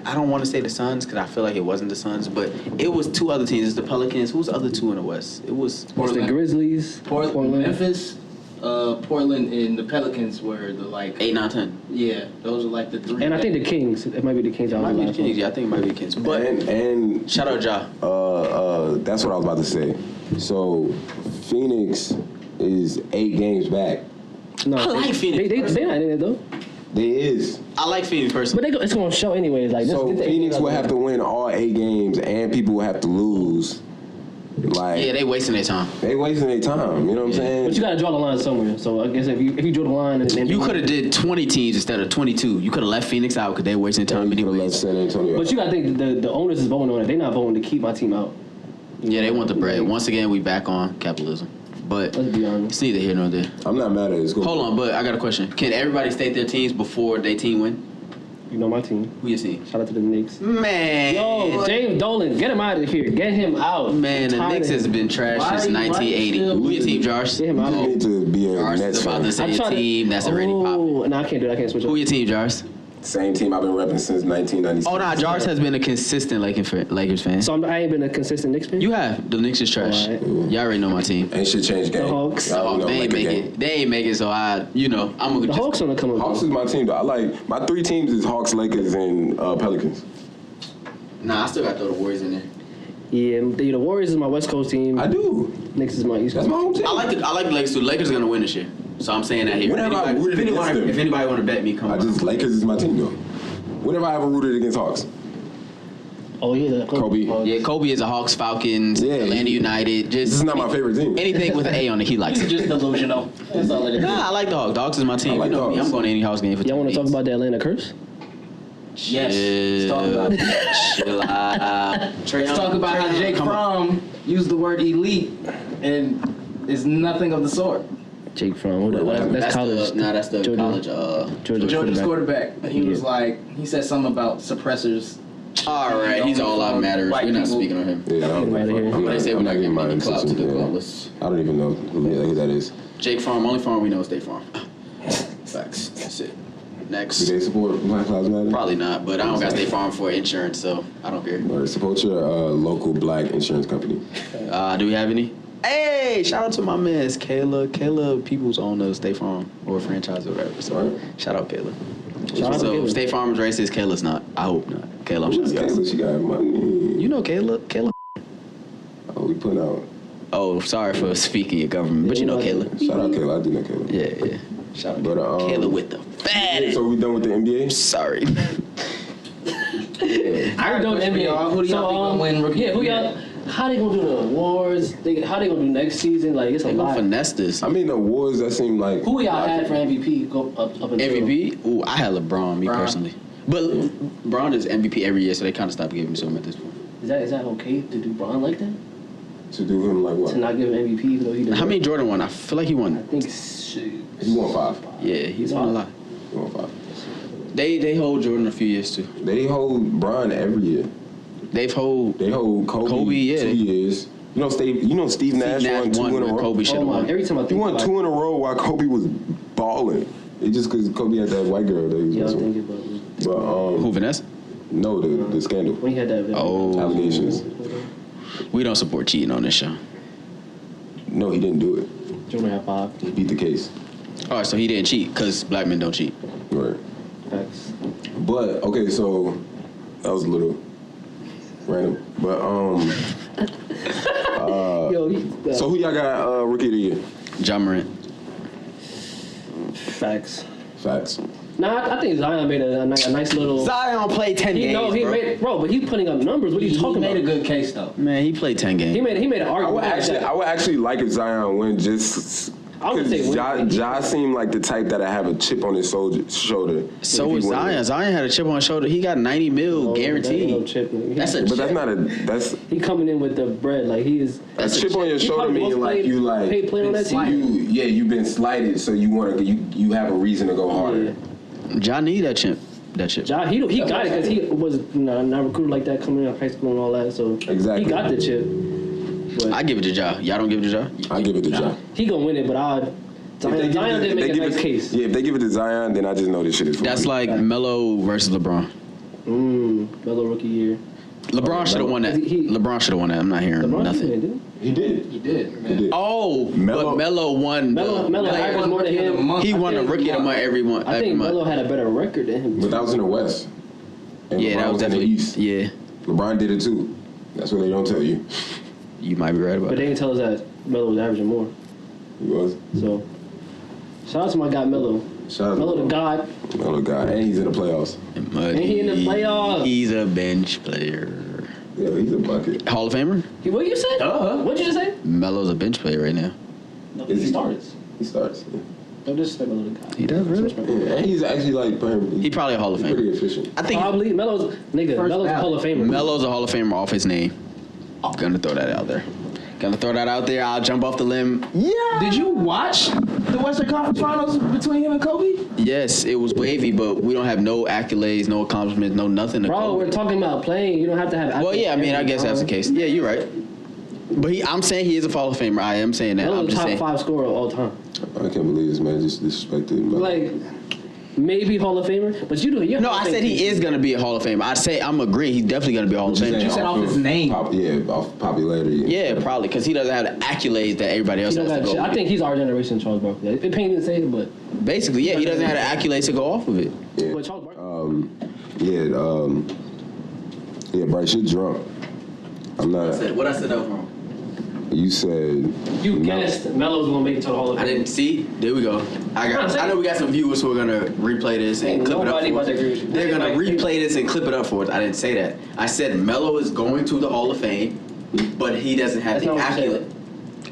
I don't want to say the Suns because I feel like it wasn't the Suns, but it was 2 other teams. It's the Pelicans. Who's the other 2 in the West? It was It's the Grizzlies, Portland, Memphis, Portland, and the Pelicans were the like 8, 9, 10. Yeah, those are like the 3. and I think the Kings. It might be the Kings. It might be the Kings. Yeah, I think it might be the Kings. But and shout out Ja. that's what I was about to say. So Phoenix is 8 games back. No, I like Phoenix They not in it though. They is. I like Phoenix personally. But it's gonna show anyways. Like So get the Phoenix 8 will have to win all 8 games, and people will have to lose. Like Yeah, they wasting their time. they wasting their time. You know what I'm saying? But you gotta draw the line somewhere. So I guess if you draw the line, and You could have did 20 teams instead of 22. You could have left Phoenix out because they wasting time You could've left anyways. San Antonio. But you gotta think the owners is voting on it. They're not voting to keep my team out. Yeah, they want the bread. Once again, we back on capitalism. But Let's be honest. it's neither here nor there. I'm not mad at it. It's cool. Hold on, but I got a question. Can everybody state their teams before their team win? You know my team. Who your team? Shout out to the Knicks. Man. Yo, James Dolan, get him out of here. Get him out. Man, the Tired Knicks of has him. been trash since Why 1980. still Who your team, Jairus? Get him out. You need to be a Jairus Nets is about fan. to say I'm a trying team that's already popping. Oh, no, I can't do that. I can't switch up. Who your team, Jairus? Same team I've been repping since 1996. Oh, nah, Jairus has been a consistent Lakers fan. So I ain't been a consistent Knicks fan? You have. The Knicks is trash. Alright. Y'all already know my team. Ain't shit changed game. The Hawks. Y'all know They ain't Laker make game. it. They ain't make it, so I'm gonna The just. Hawks on the come up. Hawks is my team though. I like my 3 teams is Hawks, Lakers, and Pelicans. Nah, I still got to throw the Warriors in there. Yeah, the Warriors is my West Coast team. I do. Knicks is my East That's Coast. my home team. I like the Lakers too. Lakers are gonna win this year, so I'm saying that here. Whenever I rooted against them. If anybody want to bet me, come on. Lakers is my team though. Whenever I ever rooted against Hawks. Oh yeah, Kobe. Yeah, Kobe is a Hawks, Falcons, Yeah, Atlanta United. This is not my favorite team. Anything with an A on it, he likes It's it. just delusional. That's all it is. Nah, I like the Hawks. Dogs is my team. I like you know me. Dogs. I'm going to any Hawks game for Y'all want to 2 talk about the Atlanta curse? Yes. Let's talk about it. Chill out. Let's talk about how Jake Fromm used the word elite and is nothing of the sort. Jake Fromm. That's college. That's the Georgia. college. Georgia's quarterback. He was like, he said something about suppressors. All right, he's all that matters. White We're not people. speaking on him. Yeah, I don't Right here. I'm They say we're not getting giving my any clout to the attention. clubs. I don't even know who that is. Jake Farm, only farm we know is State Farm. Facts. That's it. Do Next. they support Black Lives Matter? Probably not, but I don't got State Farm for insurance, so I don't care. Or support your local black insurance company. Do we have any? Hey, shout out to my man, Kayla. Kayla Peoples own the State Farm or franchise or whatever. So Right. shout out Kayla. Shout out to So Kayla. State Farm is racist. Kayla's not. I hope not. Kayla, I'm Who's shouting you out. Kayla? She got money. You know Kayla. Kayla. Oh, we put out. Oh, sorry for speaking your government, but you know Kayla. Shout out Kayla. I do know Kayla. Yeah. Shout out But, Kayla with the fat. So we done with the NBA? Sorry. I don't Who do y'all think gonna win rookie? Yeah, who y'all? how they gonna do the awards? How they gonna do next season? Like it's a They gonna lot. finesse this. I mean, the awards that seem like Who y'all had for MVP go up until MVP? Ooh, I had LeBron, me personally. But LeBron is MVP every year, so they kind of stopped giving him to him at this point. Is that okay to do Bron like that? to do him like what? To not give him MVP even though he did. How many Jordan won? I feel like he I won. think shit. He won 5. Yeah, he's won a lot. He won 5. They hold Jordan a few years too. They hold Bron every year. They hold Kobe yeah. 2 years. You know Steve Nash won 2 in a row. Kobe should have won. Every time I He think won about 2 in a row while Kobe was balling. It's just because Kobe had that white girl that he was Yeah, I was messing thinking with. about it. But Who, Vanessa? no, the scandal. When he had that Oh. Allegations. We don't support cheating on this show. No, he didn't do it. Jordan had 5. He beat the case. All right, so he didn't cheat because black men don't cheat. Right. Facts. But okay, so that was a little random. But Yo, so who y'all got rookie of the year? John Morant. facts. Facts. Nah, I think Zion made a nice little. Zion played 10 He games, he bro. made but he's putting up numbers. What are you He talking made about? a good case though. Man, he played 10 games. He made an argument. I would actually like if Zion win just I would say because Ja seemed like the type that I have a chip on his shoulder. So if he was won Zion. it. Zion had a chip on his shoulder. He got 90 mil guaranteed. No chip, nigga. That's a But chip. that's not a He coming in with the bread like he is. a chip on your He shoulder probably meaning most like played- you like paid player on that team. you've been slighted, so you want to you have a reason to go harder. John need that chip. That chip. Ja, he got it because he was not recruited like that coming out of high school and all that. So Exactly. he got the chip. But I give it to Ja. Y'all don't give it to Ja? I give it to Ja. he gonna win it. But Zion didn't make a nice case. Yeah, if they give it to Zion, then I just know this shit is for That's real. like Melo versus LeBron. Melo rookie year. LeBron should have won that. He- LeBron should have won that. I'm not hearing LeBron nothing. didn't He did. He did, man. He did. Oh, Melo- but Melo won. Melo averaged more than him. He I won a think- rookie of the month every month. I Every think month. Melo had a better record than him. But that was in the West. And Yeah, LeBron that was in the definitely. East. Yeah, LeBron did it too. That's what they don't tell you. you might be right about But they that. didn't tell us that Melo was averaging more. He was. So shout out to my guy Melo. Shout out to Melo the God. Melo guy, and he's in the playoffs. But And he in the playoffs. He's a bench player. Yeah, he's a bucket. Hall of Famer? What you said? What'd you just say? Melo's a bench player right now. No, Is he he? starts. He starts. Don't disrespect Melo the God. He does, really? Yeah, and he's actually like He probably a Hall of he's pretty Famer. efficient. I think Probably Melo's Melo's a Hall of Famer. Melo's a Hall of Famer off his name. Gonna throw that out there. I'll jump off the limb. Yeah. Did you watch the Western Conference Finals between him and Kobe? Yes, it was wavy, but we don't have no accolades, no accomplishments, no nothing to Bro, go we're with. talking about playing. You don't have to have. Well, yeah, I mean, I guess that's the case. case. Yeah, you're right. But I'm saying he is a Hall of Famer. I am saying that. I'm Melo's the just top saying. 5 scorer of all time. I can't believe this man just disrespected him. Like maybe Hall of Famer, but you do. You're No, I said he is gonna be a Hall of Famer. I'm agreeing. He's definitely gonna be a Hall of Famer. You said off his name. Off popularity. Yeah, probably because he doesn't have the accolades that everybody else He don't has to got go. shit. I with. think he's our generation, Charles Barkley. It pains to say it, but Basically, yeah, he doesn't have the accolades to go off of it. but Charles Barkley. Yeah, Bryce, you're drunk. I'm not. What I said that was wrong. You said. You no. guessed Melo's gonna make it to the Hall of Fame. I didn't see. There we go. I know we got some viewers who are gonna replay this and Ain't clip it up. nobody For about to agree us. with you. They're gonna Like, replay this and clip it up for us. I didn't say that. I said Melo is going to the Hall of Fame, but he doesn't have That's the not what you accolade.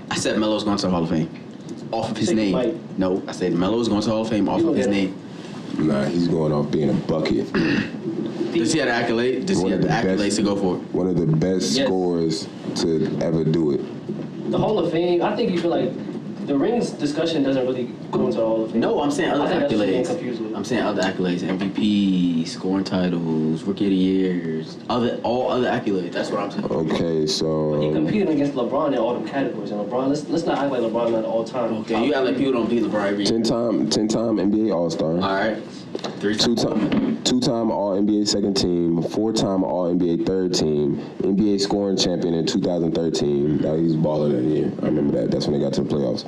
I said Melo's going to the Hall of Fame off of his Say name. Mike. No, I said Melo is going to the Hall of Fame off of his Yeah. name. Nah, he's going off being a bucket. Does he have the accolade? Does he One have of the the accolades best- to go for it? One of the best Yes. scorers to ever do it. The Hall of Fame. I think you feel like the rings discussion doesn't really go into the Hall of Fame. No, I'm saying other I think that's what you're getting accolades. confused with. I'm saying other accolades, MVP, scoring titles, rookie of the years, all other accolades. That's what I'm saying. Okay, He so competed against LeBron in all them categories, and LeBron. Let's not act like LeBron not all time. Okay, you act like people don't beat LeBron every year. 10-time NBA All-Star. All right, Two-time All-NBA second team, 4-time All-NBA third team, NBA scoring champion in 2013. That he was balling that year. I remember that. That's when they got to the playoffs.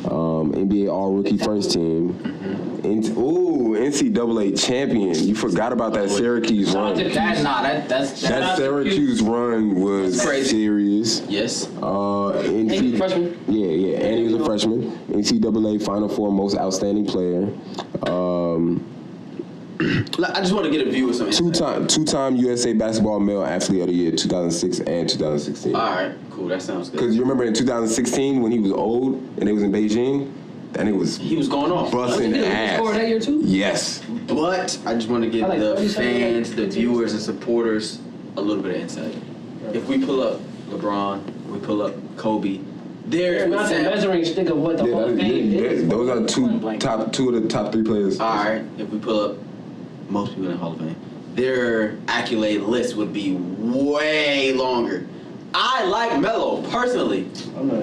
NBA All-Rookie first team. NCAA champion. You forgot about that Syracuse run. That's That Syracuse run was crazy. serious. yes. And he was a freshman. Yeah, and he was a freshman. NCAA Final Four Most Outstanding Player. I just want to get a view of some insight. Two-time USA Basketball Male Athlete of the Year, 2006 and 2016. All right, cool. That sounds good. Because you remember in 2016 when he was old and it was in Beijing, that nigga was He was going off. busting He ass. scored that year too? Yes. But I just want to give I like the 37 fans, the viewers, and supporters a little bit of insight. If we pull up LeBron, we pull up Kobe, They're not the measuring stick of what the Hall of Fame is. Those are two of the top 3 players. All right, if we pull up most people in the Hall of Fame, their accolade list would be way longer. I like Melo personally.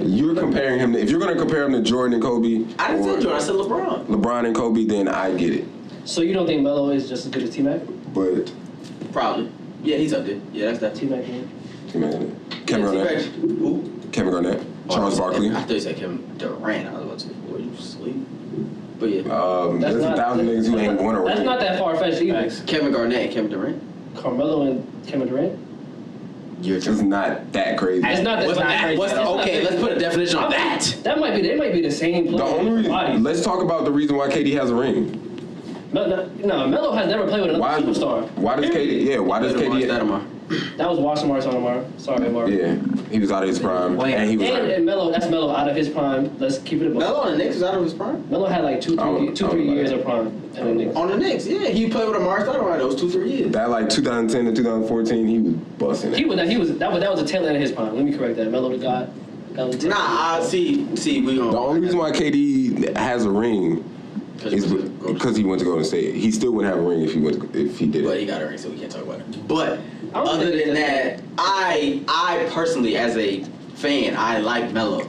You're comparing him. If you're going to compare him to Jordan and Kobe, I didn't say Jordan. I said LeBron. LeBron and Kobe, then I get it. So you don't think Melo is just as good as T-Mac? But Probably. Yeah, he's up there. Yeah, that's that. T-Mac, man. Kevin Garnett, Who? Kevin Garnett, Charles Barkley. I thought you said Kevin Durant. I was about to say, boy, you sleep. But yeah. There's 1,000 niggas who ain't won a ring. That's not that far-fetched either. Kevin Garnett and Kevin Durant. Carmelo and Kevin Durant? It's not that crazy. It's not that Okay, let's put a definition on that. They might be the same player. The only reason, let's talk about the reason why KD has a ring. No, Melo has never played with another superstar. Why does KD? Yeah, why does KD? That was Washington Amar. Sorry, Amar. Yeah, he was out of his prime, and he was. And Melo, that's Melo out of his prime. Let's keep it. Melo on the Knicks was out of his prime. Melo had like 2-3 years of prime in the Knicks. On the Knicks, yeah, he played with Amari Stoudemire those 2-3 years. That like 2010 to 2014, he was busting. That was a tail end of his prime. Let me correct that. Melo the God. That was Nah, see, we gonna. The only reason why KD has a ring is because he went to Golden State. He still wouldn't have a ring if he did it. But he got a ring, so we can't talk about it. But other than that, I personally, as a fan, I like Melo.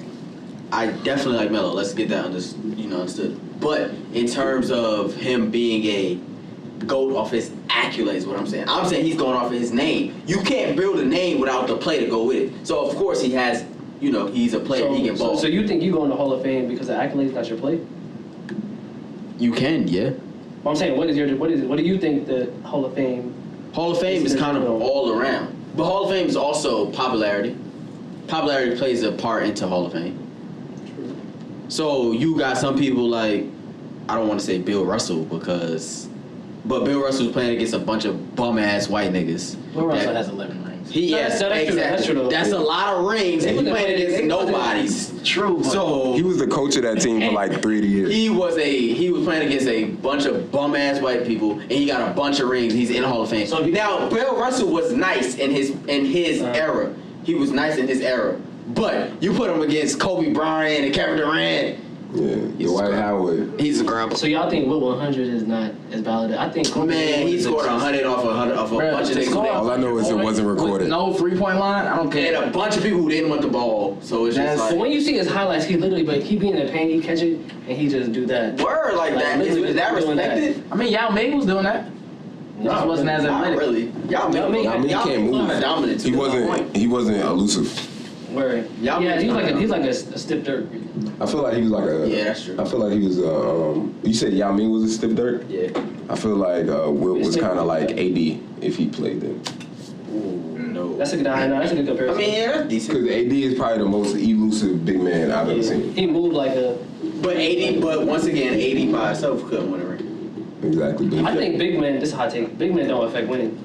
I definitely like Melo. Let's get that understood. But in terms of him being a GOAT off his accolades, what I'm saying he's going off of his name. You can't build a name without the play to go with it. So of course he has, he's a player. He can ball. So you think you go in the Hall of Fame because the accolades, not your play? You can, yeah. Well, I'm saying, what do you think the Hall of Fame? Hall of Fame is kind of all around, but Hall of Fame is also popularity. Popularity plays a part into Hall of Fame. True. So you got some people like, I don't want to say Bill Russell but Bill Russell's playing against a bunch of bum ass white niggas. Bill Russell has 11 rings. Exactly. That's a lot of rings. And he playing against nobodies. True. So he was the coach of that team for like 3 years. He was playing against a bunch of bum ass white people, and he got a bunch of rings. He's in the Hall of Fame. So now Bill Russell was nice in his era. He was nice in his era, but you put him against Kobe Bryant and Kevin Durant. Yeah, Dwight Howard. He's a grump. So y'all think Will 100 is not as valid? I think. Man, he scored 100 off a bunch of niggas. All I know is it wasn't recorded. No 3-point line. I don't care. And a bunch of people who didn't want the ball. So it's just like. So when you see his highlights, he literally, he be in the paint, he catch it, and he just do that. Word like that. Is that respected? I mean, Yao Ming was doing that. He just wasn't as Not athletic. really. Y'all can't move. Dominant. He wasn't elusive. Where? Yeah, he's like a stiff dirt. I feel like he was like a. Yeah, that's true. I feel like he was. You said Yao Ming was a stiff dirt. Yeah. I feel like Wilt was kind of like AD if he played then. No. That's a good comparison. I mean, yeah, that's decent. Because AD is probably the most elusive big man I've ever seen. He moved like a. But once again, 80 by itself couldn't win a ring. Exactly. I think big men. This is a hot take. Big men don't affect winning.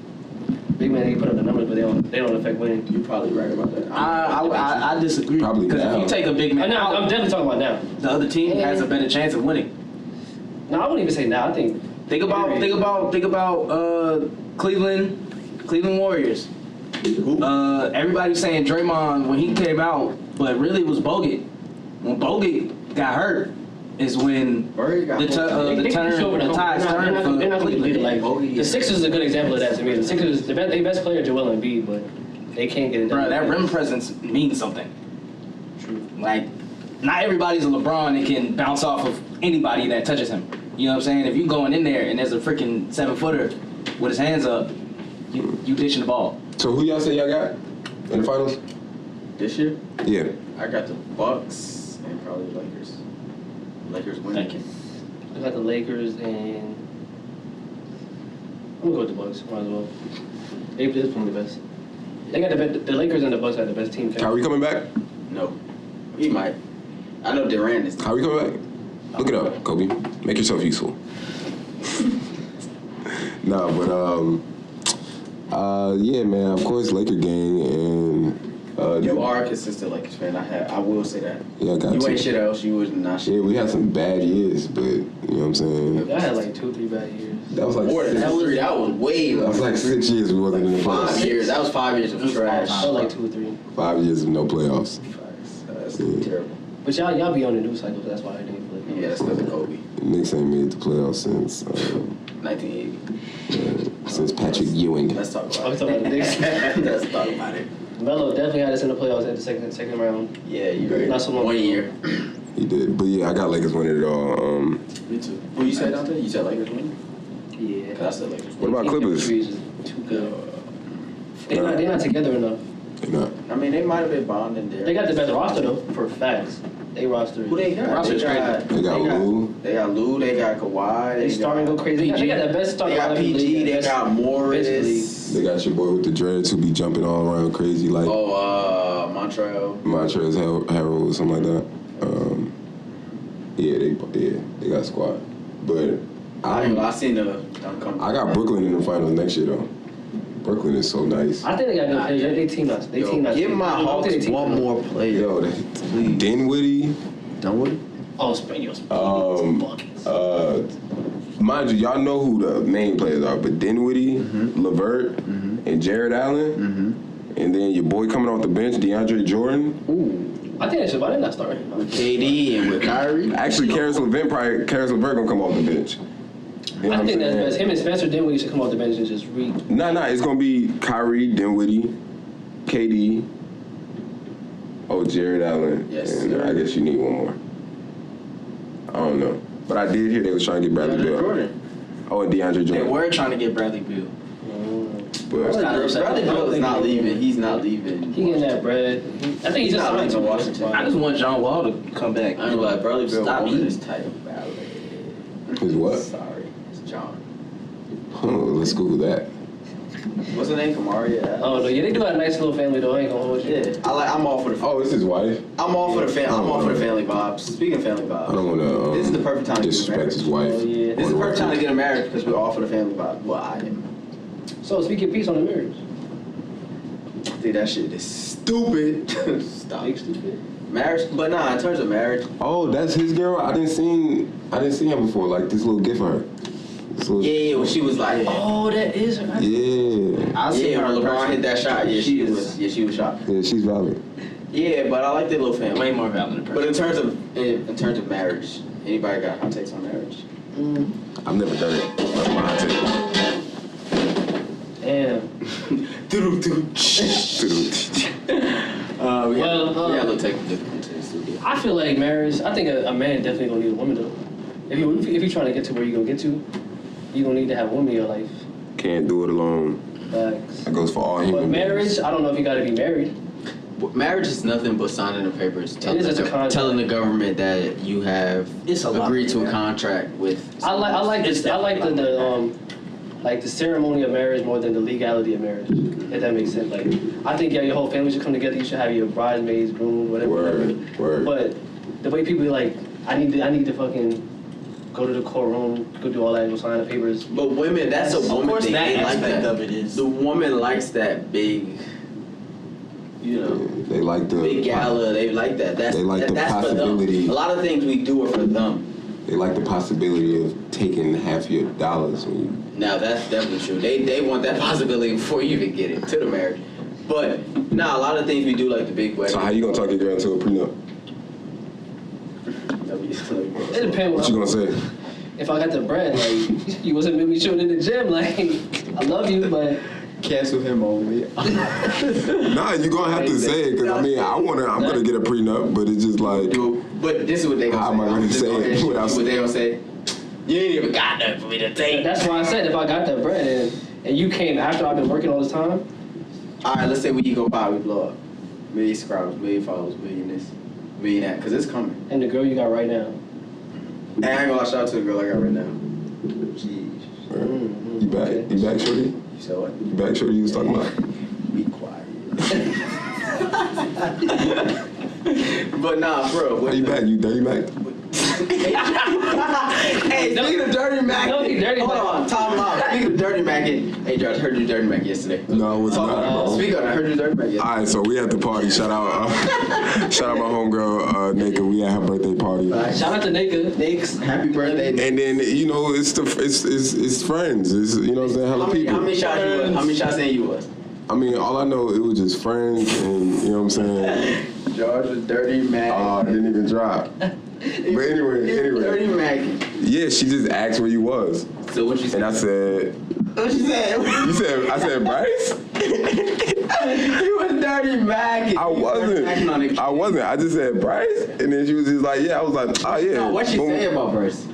Big men, they put up the numbers, but they don't affect winning. You're probably right about that. I disagree. Probably because if you take a big man out, I'm definitely talking about now. the other team has a better chance of winning. No, I wouldn't even say now. I think. Think about Cleveland Warriors. Everybody's saying Draymond when he came out, but really it was Bogut. When Bogut got hurt is when the tides turned for Cleveland. The Sixers is a good example of that to me. The Sixers, their best player Joel Embiid, but they can't get it done. Bro, that rim presence means something. True. Like, not everybody's a LeBron and can bounce off of anybody that touches him. You know what I'm saying? If you going in there and there's a freaking 7-footer with his hands up, you dishing the ball. So who y'all say y'all got in the finals? This year? Yeah. I got the Bucks and probably the Lakers. Lakers winning. Thank you. I got the Lakers and I'm gonna go with the Bucks. Might as well. They just playing the best. They got the Lakers and the Bucks got the best team. Kyrie coming back? No. He might. I know Durant is. Kyrie coming back? Look it up, Kobe. Make yourself useful. Nah, but yeah, man. Of course, Laker gang and. You are a consistent Lakers fan. I will say that. Yeah, I got you to. ain't shit else. You was not shit. Yeah, we had some bad years, but you know what I'm saying. I had like 2 or 3 bad years. That was like More than 3. That was way That was like 6 years we wasn't in the 5 playoffs. years. That was 5 years of trash. I felt like 2 or 3. 5 years of no playoffs. That's Yeah. terrible. But y'all be on the news cycle, so that's why I didn't play. Yeah, that's because of Kobe. Knicks ain't made the playoffs since 1980. since Patrick Ewing. Let's talk about I'm it. talking about the Knicks. Let's talk about it. Melo definitely had us in the playoffs at the second round. Yeah, you're right. Not so long 1 ago. year. He did, but yeah, I got Lakers winning it all. Me too. Who you said, Dontae? You said Lakers winning? Yeah. Cause I said Lakers. What about Clippers? Chemistry is just too good. They're not together enough. They not. I mean, they might have been bonding there. They got the best roster though, for facts. They roster. Who they got? Roster's crazy. They got Lou. They got Lou. They got Kawhi. They starting to go crazy. They got that best starting. They got PG. They got Morris. They got your boy with the dreads who be jumping all around crazy like Montreal. Montrezl Harrell or something like that. They got a squad, but I seen the. I got Brooklyn in the finals next year though. Brooklyn is so nice. I think they got good players. They team us. They team us. Give my Hawks one more player. Yo, Dinwiddie. Dunwoody? Oh, Spain. Mind you, y'all know who the main players are, but Dinwiddie, LeVert, and Jared Allen, and then your boy coming off the bench, DeAndre Jordan. Ooh. I think they should. Why they not starting? With KD and with Kyrie. Actually, Karis LeVert gonna come off the bench. You know I what think I'm that's saying? best. Him and Spencer Dinwiddie should come off the bench and just read. Nah, it's gonna be Kyrie, Dinwiddie, KD, Jared Allen, Yes, and sir. I guess you need one more. I don't know, but I did hear they was trying to get Bradley DeAndre Beal. Jordan. Oh, and DeAndre They Jordan. were trying to get Bradley Beal. But Bradley Beal is not leaving. He's not leaving. He getting that bread. I think He's not leaving Washington. I just want John Wall to come back. I ain't like Bradley Beal. Stop wanted eating. his title ballot. His what? Sorry, it's John. Let's Google that. What's the name? Kamari? Oh no, yeah, they do have a nice little family though. I ain't gonna hold you. Yeah, I'm all for the. Oh, it's his wife. I'm all for the family vibes. Speaking of family vibes, I don't want to. this is the perfect time to get disrespect married. his wife. Oh, yeah. This is the perfect time to get a marriage because we're all for the family vibe. Well, I am. So speak your piece on the marriage. Dude, that shit is stupid. Stop. Big stupid. Marriage, but nah. In terms of marriage, Oh, that's his girl. I didn't see her before. Like this little gift for her. This little, yeah, when she was like, Oh, that is her. Yeah. I see her when in LeBron person. hit that shot. Yeah, she was shot. Yeah, she's valid. Yeah, but I like their little family. Way more valid in person. But in terms of marriage, anybody got hot takes on marriage? I've never done it. That's my hot take. Damn. We Well, got a little technical difficulties. I feel like marriage. I think a man definitely gonna need a woman though. If you're trying to get to where you gonna get to, you gonna need to have a woman in your life. Can't do it alone. Facts. That goes for all But human marriage, beings. I don't know if you gotta be married. Marriage is nothing but signing the papers, telling is a contract. telling the government that you have It's a lot agreed to a bigger. contract with. I like this. I like the ceremony of marriage more than the legality of marriage. If that makes sense. Like I think your whole family should come together. You should have your bridesmaids, groom, whatever. Word. But the way people be like, I need to fucking go to the courtroom, go do all that, go sign the papers. But women, that's a Of woman course, thing. that They like aspect that. of it is. The woman likes that big, They like the big gala. They like that. That's They like the that's possibility. for them. A lot of things we do are for them. They like the possibility of taking half your dollars when you. Now that's definitely true. They want that possibility before you even get into the marriage. But nah, a lot of things we do like the big wedding. So how you gonna talk your girl into a prenup? It depends. What you gonna say? If I got the bread, like you wasn't maybe shooting in the gym, like I love you, but Cancel him over me. Nah, you gonna have to say it because I mean I'm gonna get a prenup, but it's just like But this is what they gonna How say. am I gonna Just say go ahead it and shoot without you what they gonna say? You ain't even got nothing for me to take. that's why I said if I got that bread and you came after I've been working all this time, All right, let's say we go by, we blow up. 1 million subscribers, 1 million followers, 1 million this, 1 million that, because it's coming. and the girl you got right now. And I ain't gonna lie, shout out to the girl I got right now. Jeez. you back, okay. you back, shorty, You said what? you back, shorty. You was talking about. Be quiet. But nah, bro. How you back? You dirty back? Hey, speaking of dirty Mac. No, he dirty Hold Mac. on, time out. Speaking of dirty macking. Hey, Jairus, I heard you dirty Mac yesterday. No, it's not, bro. Speak on it. I heard you dirty Mac yesterday. All right, so we at the party. Shout out my homegirl, Nika. We at her birthday party. Shout out to Nika. Nix. Happy birthday. And then it's friends. It's you know what I'm saying, hella people. How many shots you was? How many shots in you was? I mean, all I know it was just friends, and you know what I'm saying. George was dirty Mac. Oh, it didn't even drop. But anyway. Dirty Mac. Yeah, she just asked where you was, So what you said? and I said, What you said? I said, Bryce. You was dirty Mac. I wasn't. I just said Bryce, and then she was just like, yeah. I was like, oh yeah. No, what she Boom. say about Bryce?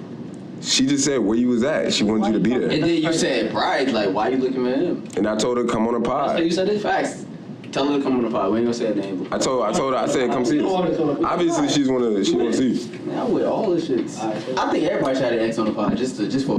She just said where you was at. She wanted you to be there. And then you said Bryce, like, why you looking at him? And I told her come on a So pod. you said it? Facts. Tell her to come on the pod. We ain't gonna say her name. I told her. I said come see us. Obviously, she wanna see. Now with all this shit, I think everybody should have an X on the pod just for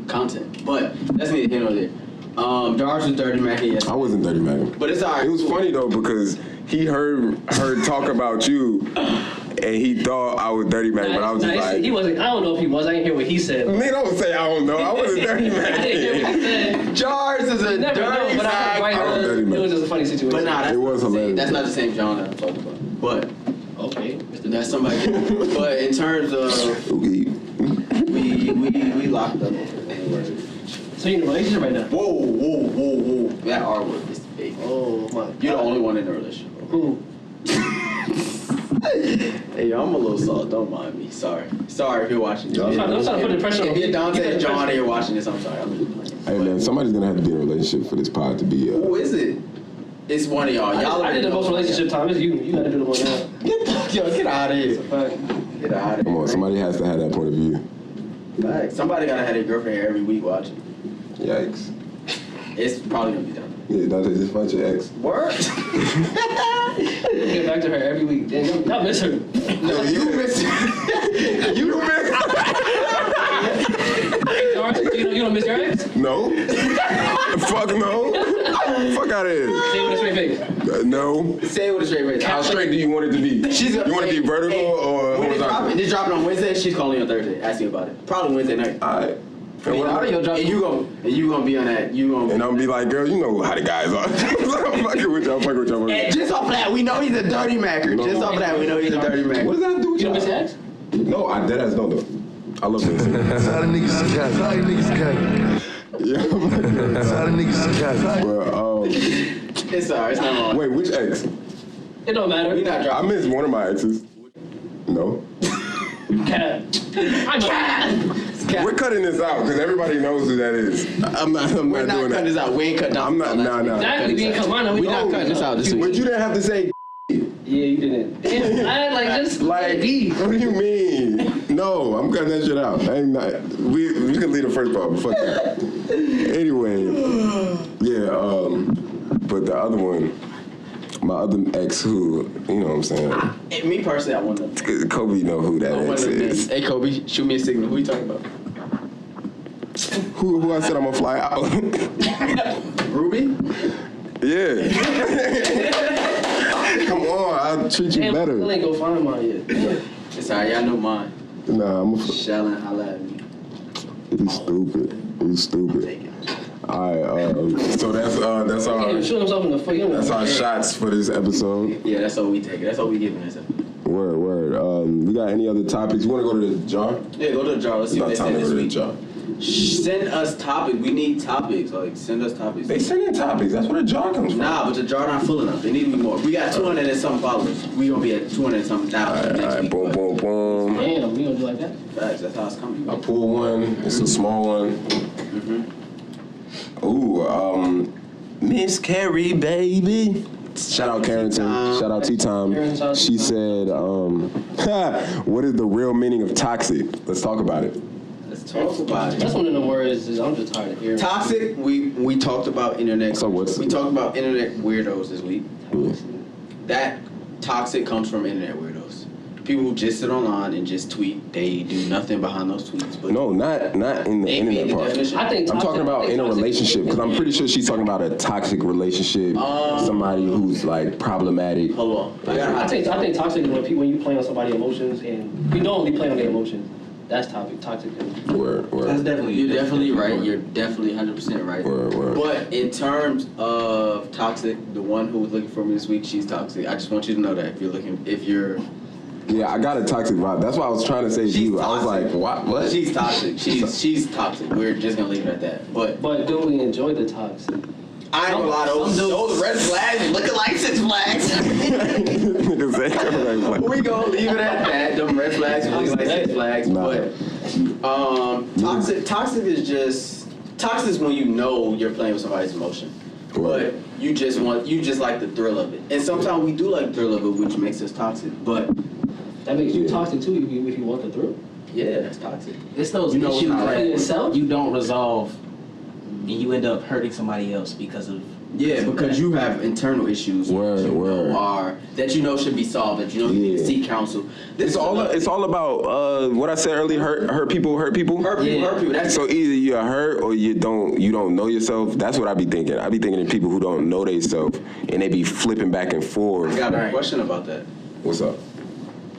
content. But that's neither here nor there. Jairus was dirty Mac. Yes. I wasn't dirty Mac. But it's alright. It was funny though because he heard her talk about you, and he thought I was dirty Mac, but I was just like, he wasn't. I don't know if he was. I didn't hear what he said. nigga, don't say I don't know. I wasn't dirty Mac. I didn't hear what he said. Jairus is a Never know, dirty but I Mac. I was dirty it Mac. was just a funny situation. But nah, that's It was not the same. hilarious. That's not the same genre I'm talking about. But Okay. that's somebody. But in terms of we we locked up. So you're in a relationship right now? Whoa. That R word is big. Oh my. You're the only one in the relationship. Who? Hey, yo, I'm a little soft. Don't mind me. Sorry if you're watching this. I'm trying to put the pressure on If you're you. Dontae You and got John pressure. and you're watching this, I'm sorry. I'm just playing. Hey man, somebody's gonna have to be in a relationship for this pod to be. Who is it? It's one of y'all. Y'all I did the most relationship time. It's you. You got to do the one now. Get out of here. Fact. Get out of Come here. on, somebody has to have that point of view. Facts. Somebody gotta have their girlfriend here every week watching. Yikes. It's probably gonna be done. Yeah, Dontae, just find your ex. Word? Get back to her every week. Damn, y'all miss her. No, you miss. You miss. You don't miss your ex? No. Fuck no. Fuck out of here. Say it with a straight face. No. Say it with a straight face. How straight do you want it to be? She's You want it to be vertical or when horizontal? it's dropping on Wednesday. She's calling you on Thursday, asking about it. Probably Wednesday night. Alright. And you gonna be on that. You gonna. And I'm gonna be like, girl, you know how the guys are. I'm fucking with y'all. And just off of that, we know he's a dirty macker. No. Just off of that, we know he's a dirty macker. What does that have to do with You don't miss your y'all? ex? No, I deadass don't though. I love this. A lot of niggas cat. A lot of niggas cat. Yeah, I'm like, A lot of niggas cat. but, It's alright. It's not wrong. wait, which ex? It don't matter. We not I dropping. missed one of my exes. No. Cat. I'm a We're cutting this out because everybody knows who that is. I'm not We're doing not cutting that. this out. We ain't cutting. I'm not. Nah. Exactly. We ain't come on. We not cutting this out this But week. you didn't have to say. Yeah, you didn't. Damn, I like just Like, what do you mean? No, I'm cutting that shit out. I ain't not. We can leave the first part, but fuck that. Anyway, yeah. But the other one, my other ex, who, you know what I'm saying? Me personally, I want them. Kobe know who that ex is. Hey Kobe, shoot me a signal. Who you talking about? Who I said I'm gonna fly out? Ruby? Yeah. Come on, I'll treat you damn, better. still ain't go find mine yet. Damn. It's alright. Y'all know mine. Nah, I'm a. Shallin, holla at me. He's stupid. All right, so that's He can't even our shoot himself in the foot. that's our shots for this episode. Yeah, that's all we take. That's all we giving this. Word. We got any other topics? You want to go to the jar? Yeah, go to the jar. Let's see what It's they about time say to this go to the week. jar. Send us topics. We need topics. Like, send us topics. They send in topics. That's where the jar comes from. Nah, but the jar not full enough. They need to be more. We got 200 and some followers. We gonna be at 200 and something thousand next week. Boom, but boom. Damn, we gonna do like that? Facts, that's how it's coming. I pull one. It's a small one. Ooh, Miss Carrie, baby. Shout out Carrington. Shout out T-Time. She said, what is the real meaning of toxic? Let's talk about it. Let's talk about it. That's one of the words is I'm just tired of hearing. Toxic. We talked about internet. So what's- we talked about internet weirdos this week. That toxic comes from internet weirdos. people who just sit online and just tweet. They do nothing behind those tweets. But No, not in the internet part. I think I'm talking about in a relationship because I'm pretty sure she's talking about a toxic relationship. Somebody who's like problematic. Hold on. I think toxic is when you play on somebody's emotions and you don't only play on their emotions. That's toxic. Word. That's definitely. You're definitely right. You're definitely 100% right. Word. But in terms of toxic, the one who was looking for me this week, she's toxic. I just want you to know that if you're. Yeah, I got a toxic vibe. That's what I was trying to say to you. I was like, what? She's toxic. She's toxic. We're just gonna leave it at that. But do we enjoy the toxic? I ain't gonna lie, those red flags looking like 6 flags. We gonna leave it at that. Them red flags looking like 6 flags. Nah. But toxic is when you know you're playing with somebody's emotion. But you just like the thrill of it. And sometimes we do like the thrill of it, which makes us toxic. But that makes you toxic too if you want the thrill. Yeah, that's toxic. It's those issues that you don't resolve. And you end up hurting somebody else because you have internal issues that you know should be solved, that you know you need to seek counsel. It's all about what I said earlier. Hurt people. Hurt people. That's so either you're hurt or you don't know yourself. That's what I be thinking. I be thinking of people who don't know themselves and they be flipping back and forth. I got a question about that. What's up?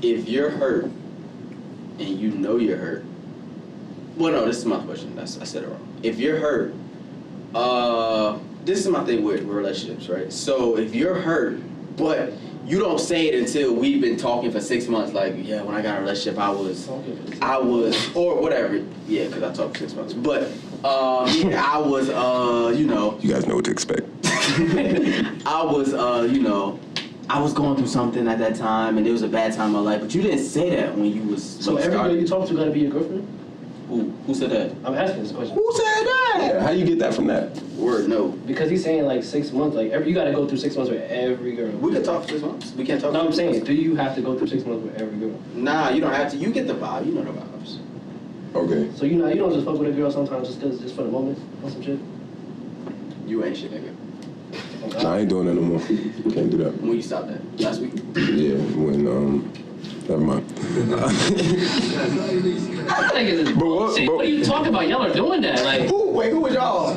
If you're hurt and you know you're hurt, well, no, this is my question. I said it wrong. If you're hurt. This is my thing with relationships, right? So if you're hurt, but you don't say it until we've been talking for 6 months, like, yeah, when I got in a relationship, I was, or whatever. Yeah, because I talked for 6 months. But, I was, You guys know what to expect. I was, I was going through something at that time, and it was a bad time in my life, but you didn't say that when you was. So every girl you talk to gotta be your girlfriend? Who said that? I'm asking this question. Who said that? Yeah, how you get that from that? Word, no. Because he's saying like 6 months, like you gotta go through 6 months with every girl. We can talk for 6 months. We can't talk. No, I'm saying, do you have to go through 6 months with every girl? Nah, you don't have to. You get the vibe. You know the vibes. Okay. So you don't just fuck with a girl sometimes just for the moment or some shit? You ain't shit, nigga. Nah, I ain't doing that no more. Can't do that. When you stopped that? Last week? Yeah, when never mind. What are you talking about? Y'all are doing that. Like, who was y'all?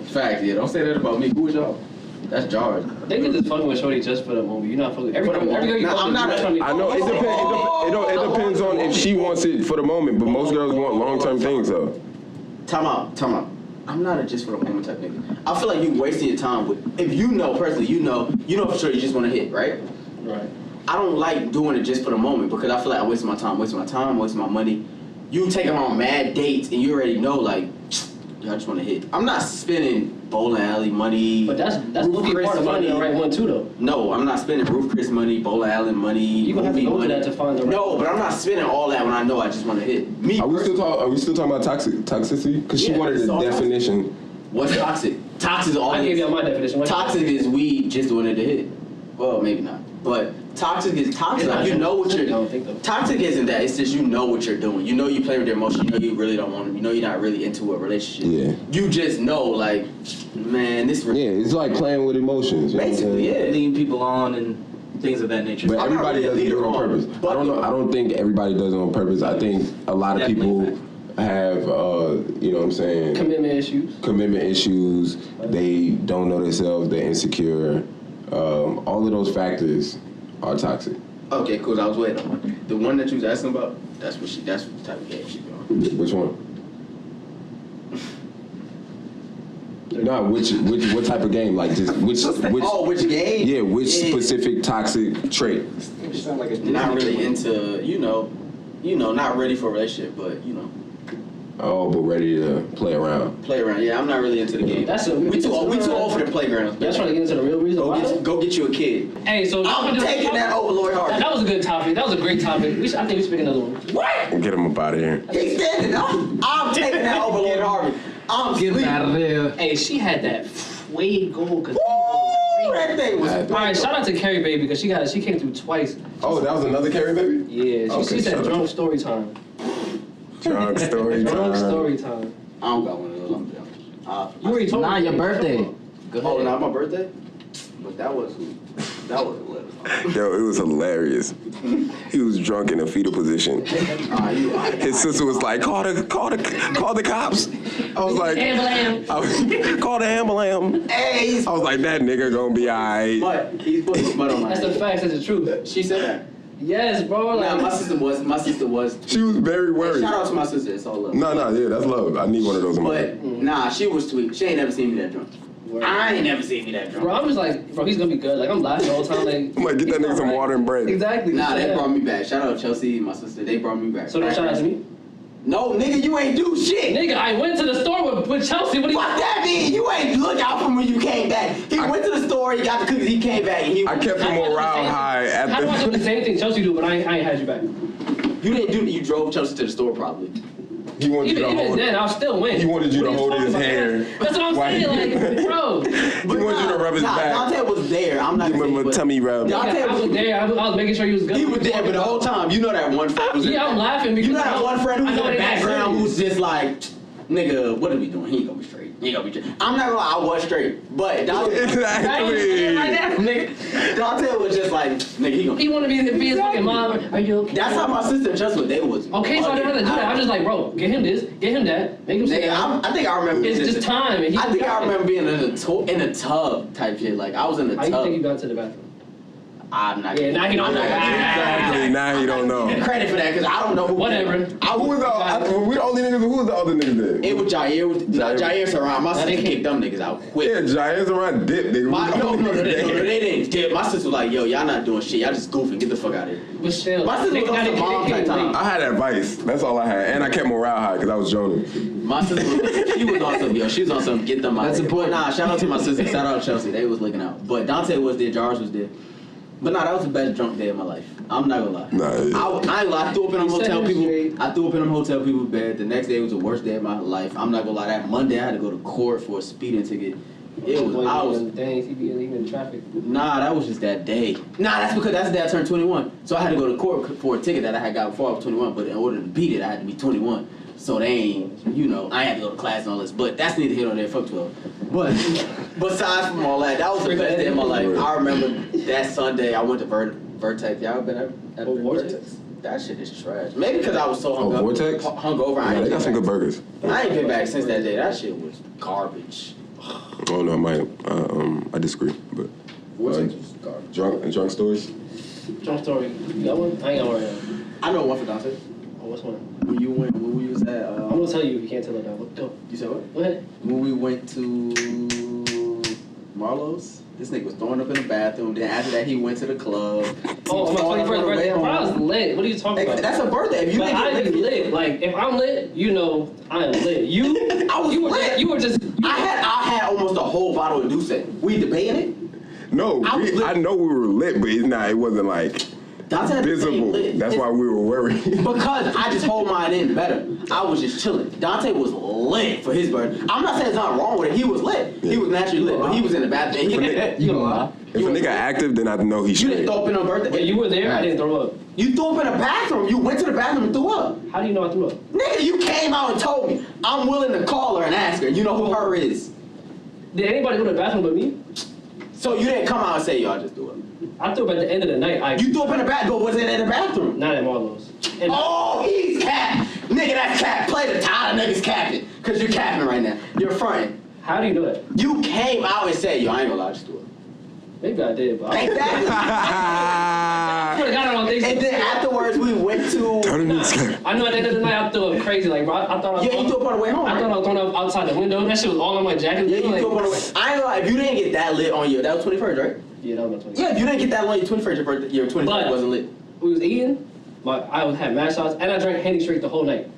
Fact, yeah. Don't say that about me. Who was y'all? That's Jairus. Niggas is fucking with shorty just for the moment. You're not fucking. Every girl you fuck I'm not. I know it depends on if she wants it for the moment, but most girls want long-term things though. Time out. I'm not a just for the moment type nigga. I feel like you wasting your time with. If you know personally, you know for sure you just want to hit, right? Right. I don't like doing it just for the moment because I feel like I'm wasting my time, wasting my money. You taking on mad dates and you already know like, I just want to hit. I'm not spending bowling alley money. But that's looking part of finding the right one too though. No, I'm not spending roof Chris money, bowling alley money. You gonna have to go money. to that to find the right. No, but I'm not spending all that when I know I just want to hit. Are we still talking about toxicity? Because she wanted a definition. What's toxic? Toxic is all. I gave you my definition. Toxic is we just doing it to hit. Well, maybe not. But toxic is toxic. Like you know what you're doing. Toxic isn't that. It's just you know what you're doing. You know you play with your emotions. You know you really don't want them. You know you're not really into a relationship. Yeah. You just know like, man, this. Yeah, it's like playing with emotions. Basically, yeah. Leading people on and things of that nature. But everybody doesn't do it on purpose. I don't know. I don't think everybody does it on purpose. I think a lot of people have, you know what I'm saying? Commitment issues. They don't know themselves. They're insecure. All of those factors are toxic. Okay, cool. I was waiting on one. The one that you was asking about, that's the type of game she's doing. Which one? No, what type of game? Like just which which game? Yeah, which specific toxic trait? Not really into, not ready for a relationship, but Oh, but ready to play around. Yeah, I'm not really into the game. We too old for the playground. Y'all trying to get into the real reason why? Go get you a kid. Hey, so I'm taking that over Lori Harvey. That was a good topic. That was a great topic. I think we should pick another one. What? Get him up out of here. He's standing up. I'm taking that over Lori Harvey. I'm getting out of there. Hey, she had that way goal. That thing was. All right, shout out to Carrie Baby because she came through twice. Oh, that was another Carrie Baby? Yeah, she said drunk story time. Drunk story time. Drunk story time. I don't got one of those. I'm down. You already told me. Your birthday. Oh, not my birthday? But that was That was hilarious. Yo, it was hilarious. He was drunk in a fetal position. His sister was like, call the cops. I was like, call the ambulance. Hey, I was like, that nigga gonna be alright. but he's putting smut on my That's the facts. That's the truth. She said that. Yes, bro. Nah, Like, my sister was. She was very worried. Shout out to my sister. It's all love. No, yeah, that's love. I need one of those in my life. But nah, she was tweet. She ain't never seen me that drunk. I ain't never seen me that drunk. bro, I'm just like, bro, he's gonna be good. Like, I'm laughing the whole time. Like, I'm like, get that nigga some water and bread. Exactly. Nah, they brought me back. Shout out to Chelsea and my sister. They brought me back. So don't shout out to me. No, nigga, you ain't do shit. Nigga, I went to the store with Chelsea. What do you? Fuck that mean? You ain't look out for when you came back. He went to the store, he got the cookies, he came back, and he. I kept the morale high at How do I do the. the same thing Chelsea do, but I ain't had you back? You didn't do. You drove Chelsea to the store probably. He wanted you to Even hold. then, I'll still win. He wanted you to What are hold his talking about? hair. That's what I'm Why- saying, like, bro. He wanted you to rub his back. Dontae was there. I'm not Give gonna him say a but tummy rub. Dontae I was there. I was making sure he was good. He was there, but the whole time, you know that one friend was Yeah, I'm laughing because You know that one friend I who's know in the it ain't background serious. who's just like, nigga, what are we doing? He ain't gonna be straight. He ain't gonna be straight. I'm not gonna lie, I was straight. But Dontae, Exactly. right now, nigga, Dontae was just like, nigga, he gonna He wanted to be his fucking mom. Are you okay? That's how my sister and Justin, they was. Okay, so I didn't have to do that. I was just like, bro, get him this, get him that, make him say Nigga, I think I remember. It's being just time. And I think I remember being in a tub type shit. Like I was in a How you tub. think you got to the bathroom? I'm not. Yeah, now he don't I'm know. not gonna- Exactly. Now he don't know. Give credit for that because I don't know who. Whatever. Who was we the only niggas? Who was the other niggas there? It was Jairus around. My sister kicked them niggas out quick. Yeah, Jairus around dip, nigga. No, they didn't dip. My sister was like, yo, y'all not doing shit. Y'all just goofing. Get the fuck out of here. But still, My sister was on some mom type time. I had advice. That's all I had, and I kept morale high because I was joning. My sister she was on some, she was on some get them out. That's That's important. Nah, shout out to my sister. Shout out to Chelsea. They was looking out. But Dontae was there. Jairus was there. But nah, that was the best drunk day of my life. I'm not gonna lie. Nah, yeah. I ain't lie. I threw up in them You said hotel it people. straight. I threw up in them hotel people's bed. The next day was the worst day of my life. I'm not gonna lie. That Monday I had to go to court for a speeding ticket. It was. I was. Dang, he be in traffic. Nah, that was just that day. Nah, that's because that's the day I turned 21. So I had to go to court for a ticket that I had got before I was 21. But in order to beat it, I had to be 21. So they ain't, I had to go to class and all this. But that's neither here nor there. Fuck 12. But besides from all that, that was the best day of my life. I remember that Sunday I went to Vertex. Y'all been at Vertex? That shit is trash. Maybe because I was so Vortex? hungover. Yeah, they got some good burgers. I ain't been back since that day. That shit was garbage. Oh no, I disagree, but Vortex was garbage. drunk stories. Drunk story. You got one? I ain't got one right now. I know one for Dontae. Oh, what's one? When we was at, I'm gonna tell you if you can't tell it now. Go. you said what? Go ahead. When we went to Marlowe's, this nigga was throwing up in the bathroom. Then after that, he went to the club. Oh, my 21st birthday. Bro, I was lit. What are you talking about? That's a birthday. If you But didn't I get be lit. Like, if I'm lit, you know I am lit. You, I was you were lit. Just, you were just. I had almost a whole bottle of Douce. We debating it? No, I was lit. I know we were lit, but it wasn't like Dante had the same visible. lit. That's why we were worried. Because I just hold mine in better. I was just chilling. Dante was lit for his birthday. I'm not saying there's nothing wrong with it. He was lit. He was naturally lit, but he was in the bathroom. If You gonna lie? If a nigga active, then I know he's You didn't straight. throw up in no birthday. But you were there. I didn't throw up. You threw up in the bathroom. You went to the bathroom and threw up. How do you know I threw up? Nigga, you came out and told me. I'm willing to call her and ask her. You know who her is. Did anybody go to the bathroom but me? So you didn't come out and say, yo, I just threw up. I threw up at the end of the night. You threw up in the bathroom, but was it in the bathroom? Not at Marlowe's. And Oh, he's cap. Nigga, that's cap. Play the title, niggas capping. Because you're capping right now. You're fronting. how do you know that? You came out and said, yo, I ain't gonna lie, I just threw up. Maybe I did, but I Exactly. got it on things. And then afterwards, we went to... Turn the niggas. I knew at the end of the night I threw up crazy. Like, bro, I thought I was. Yeah, you threw up on the way home, I right? thought I was throwing up outside the window. That shit was all on my jacket. Yeah, you like, threw up on the way. I ain't gonna lie, if you didn't get that lit on your... That was 21st, right? Yeah, that was my 20. Yeah, if you didn't get that lit on your 21st, your birthday, your 23rd But- wasn't lit. We was eating. I had mad shots, and I drank Henny straight the whole night.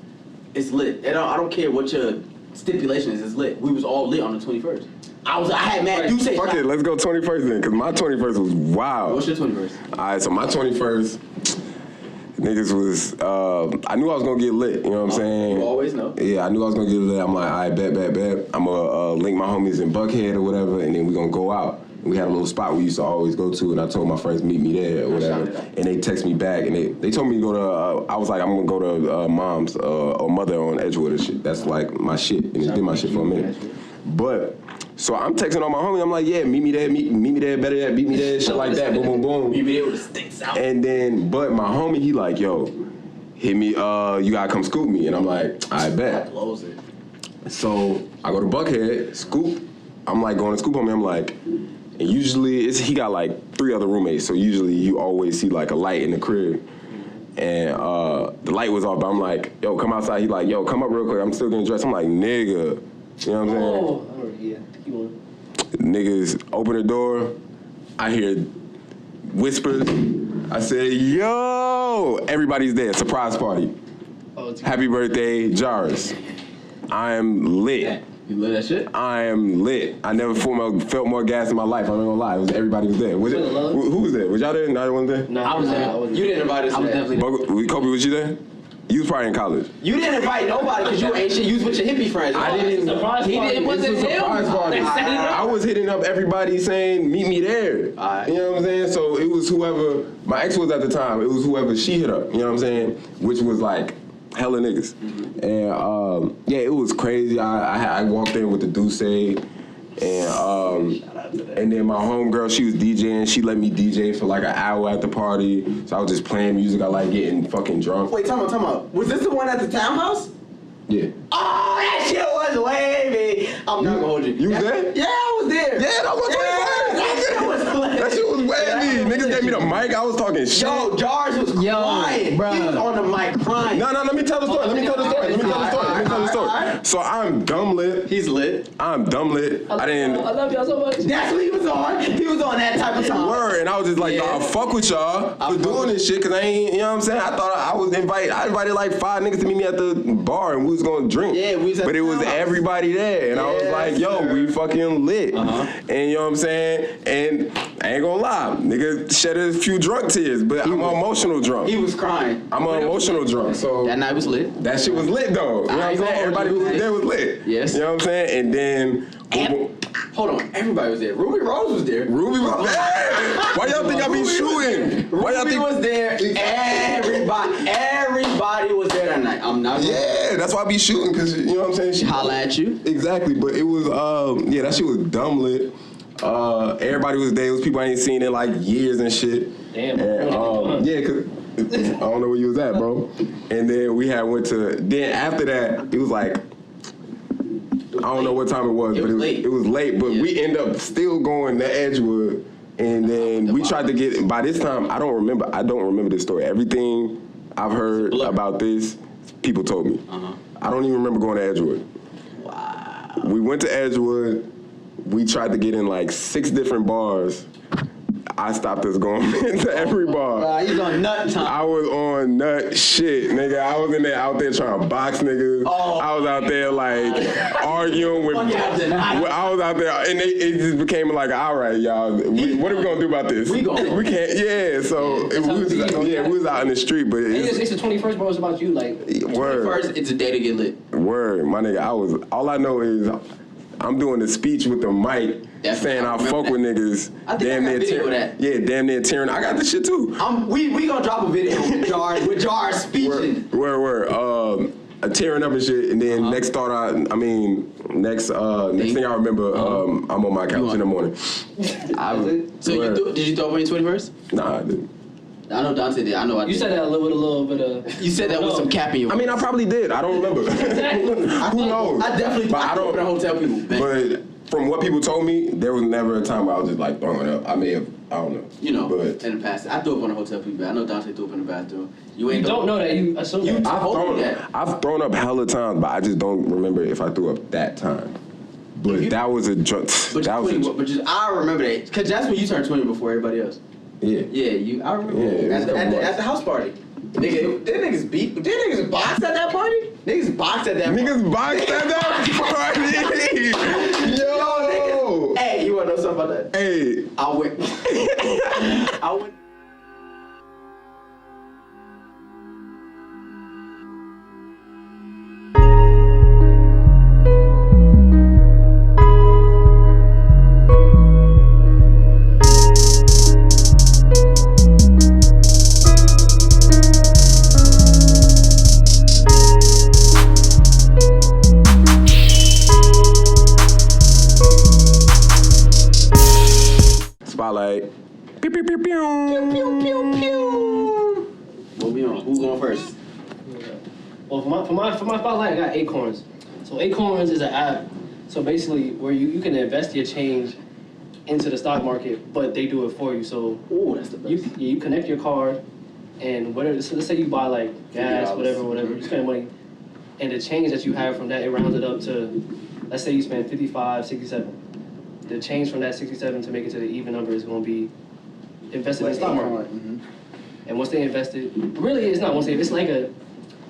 It's lit. I don't care what your stipulation is, it's lit. We was all lit on the 21st. I had mad... You say... Fuck it, let's go 21st then, because my 21st was wild. What's your 21st? Alright, so my 21st, niggas was, I knew I was gonna get lit, you know what I'm saying? You always know. Yeah, I knew I was gonna get lit. I'm like, alright, bet. I'm gonna link my homies in Buckhead or whatever, and then we gonna go out. We had a little spot we used to always go to, and I told my friends meet me there or whatever. And they text me back, and they told me to go to. I was like, I'm gonna go to Mom's or Mother on Edgewood and shit. That's like my shit, and it did my shit for a minute. But so I'm texting on my homie. I'm like, yeah, meet me there, better yet, beat me there, shit like that. Boom, boom, boom. Meet me there with the sticks out. And then, but my homie, he like, yo, hit me. You gotta come scoop me. And I'm like, I bet. Close it. So I go to Buckhead, scoop. I'm like going to scoop homie. I'm like, and usually he got like 3 other roommates. So usually you always see like a light in the crib. And the light was off, but I'm like, yo, come outside. He like, yo, come up real quick. I'm still getting dressed. I'm like, nigga. You know what I'm saying? Oh, yeah. You want Niggas open the door. I hear whispers. I say, yo, everybody's there. Surprise party. Happy birthday, Jairus. I am lit. You lit that shit? I am lit. I never felt more gas in my life. I'm not gonna lie. Everybody was there. Was it? Who was there? Was y'all there? No, one there? No, I was there. You didn't invite us. I was definitely there. Kobe, was you there? You was probably in college. You didn't invite nobody because you ain't shit. You was with your hippie friends. I didn't. It wasn't him. Surprise party. I was hitting up everybody saying, meet me there. You know what I'm saying? So it was whoever, my ex was at the time, it was whoever she hit up, you know what I'm saying? Which was like hella niggas. And yeah, it was crazy. I walked in with the Duce and then my homegirl, she was DJing. She let me DJ for like an hour at the party. So I was just playing music. I like getting fucking drunk. Wait, time out. Was this the one at the townhouse? Yeah. Oh, that shit was wavy. I'm not gonna hold you. You was there? Yeah, I was there. Yeah, that was that shit was lit. That shit was wavy. Niggas gave me the mic. I was talking shit. Yo, Jairus was crying. Bro. He was on the mic crying. No, let me tell the story. So I'm dumb lit. He's lit. I'm dumb lit. I love y'all so much. That's what he was on. He was on that type of time. Word, and I was just like, nah, fuck with y'all for doing this shit, cause I ain't, you know what I'm saying? I thought I invited like 5 niggas to meet me at the bar and we was gonna drink. Yeah, we was at but it was everybody there, and I was like, yo, we fucking lit. And you know what I'm saying? And I ain't gonna lie, nigga shed a few drunk tears, but I'm an emotional drunk. He was crying. I'm an emotional drunk, so. That night was lit. That shit was lit though. You know what I'm saying? Everybody who was there was lit. Yes. You know what I'm saying? And then. Hold on, everybody was there. Ruby Rose was there. Ruby was there. Why y'all think I be shooting? Why y'all Ruby think was there. Everybody was there that night. I'm not. Yeah, that's why I be shooting, cause you know what I'm saying. She holla at you. Exactly, but it was yeah, that shit was dumb lit. Everybody was there. It was people I ain't seen in like years and shit. Damn. And, yeah, cause I don't know where you was at, bro. And then we then after that, it was like. I don't know what time it was, but it was late. But we end up still going to Edgewood, and then we tried to get. By this time, I don't remember this story. Everything I've heard about this, people told me. I don't even remember going to Edgewood. Wow. We went to Edgewood. We tried to get in like 6 different bars. I stopped us going into every bar. He's on nut time. I was on nut shit, nigga. I was out there trying to box niggas. I was out there like arguing with. I was out there, and it just became like, all right, y'all. What are we gonna do about this? We can't. Yeah. So we was out in the street, but it's the 21st, bro. It's about you, like. Word. 21st, it's a day to get lit. Word, my nigga. All I know is I'm doing the speech with the mic. Saying I fuck with niggas. I think damn I got video of that. Yeah, damn near tearing. I got this shit too. We gonna drop a video with Jairus speeching. Where tearing up and shit, and then next thing I remember, I'm on my couch in the morning. So did you throw up on your 21st? Nah, I didn't. I know Dontae did. I know I did. You said that with a little bit of. You said that with some cap in your. I mean, I probably did. I don't remember. Who knows? I definitely. But I don't hotel people. But from what people told me, there was never a time where I was just like throwing up. I may have. I don't know. You know, but in the past, I threw up on a hotel people. I know Dontae threw up in the bathroom. You don't know that. You assume that. I've thrown up hella times, but I just don't remember if I threw up that time. But that was a drunk. I remember that because that's when you turned 20 before everybody else. Yeah. Yeah, I remember at the house party. Nigga, them niggas boxed at that party? Niggas boxed at that party. Niggas boxed at that party. Yo. Hey, you wanna know something about that? Hey. I went. Well, for my spotlight, I got Acorns. So Acorns is an app. So basically, where you can invest your change into the stock market, but they do it for you. So That's the best. you connect your card, and whatever. So let's say you buy like gas, whatever. You spend money, and the change that you have from that, it rounds it up to, let's say you spend 55, 67. The change from that 67 to make it to the even number is going to be invested in the stock market. And once they invested, really it's not once they,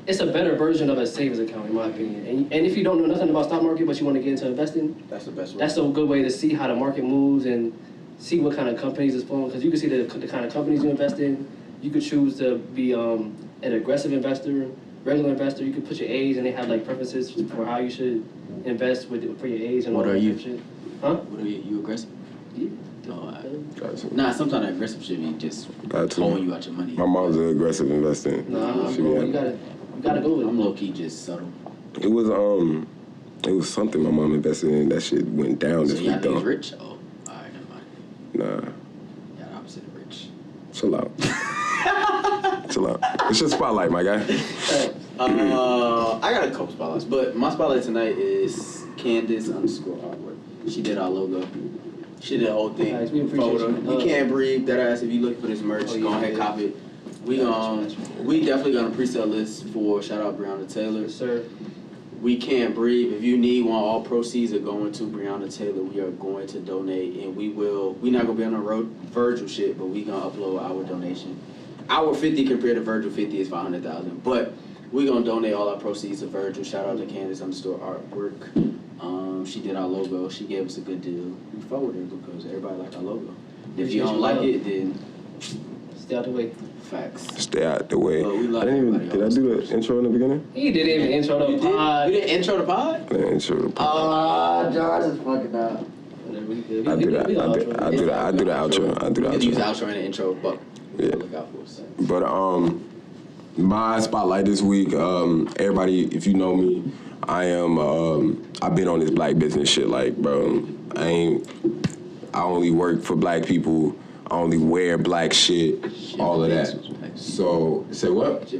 it's a better version of a savings account in my opinion. And if you don't know nothing about stock market but you want to get into investing, That's the best way. that's a good way to see how the market moves and see what kind of companies it's flowing. Because you can see the kind of companies you invest in. You could choose to be an aggressive investor, regular investor. You could put your age and they have like preferences for how you should invest for your age and What all are that you? shit. Huh? What are you aggressive? Yeah. Gotcha. Nah, sometimes aggressive should be just Gotcha. throwing you out your money. My mom's an aggressive investor. Nah, She bro, be- you gotta go with it. I'm low key just subtle. It was something my mom invested in. That shit went down So this y'all week though. niggas rich? Oh, alright, never mind. Nah, Y'all the opposite of rich. chill out. Chill out. It's your spotlight, my guy. I got a couple spotlights, but my spotlight tonight is Candace_artwork. She did our logo. She did the whole thing. Nice, we appreciate Photo. you. We can't breathe. That ass. If you look for this merch, Oh, go yeah, ahead, yeah. cop it. We definitely got a pre-sale list for shoutout Breonna Taylor. Yes, sir. We can't breathe. If you need one, all proceeds are going to Breonna Taylor. We are going to donate, and we're not gonna be on the road Virgil shit, but we gonna upload our donation. Our 50 compared to Virgil 50 is 500,000, but we gonna donate all our proceeds to Virgil. Shout out to Candace_artwork. She did our logo. She gave us a good deal. We forwarded her because everybody liked our logo. If you don't like it, then Stay out the way. facts. Stay out the way. Well, we love I didn't even. everybody Did I else. do the intro in the beginning? He didn't even intro the You did? pod. You didn't intro the pod? I didn't intro the pod. Jairus is fucking up. Whatever, he good. I do that. I do the outro. I do the We can use the outro. outro and the intro, but Yeah. look out for us. But my spotlight this week, everybody, if you know me, I am I've been on this black business shit, like, bro, I only work for black people, I only wear black shit, all of that. So, say what?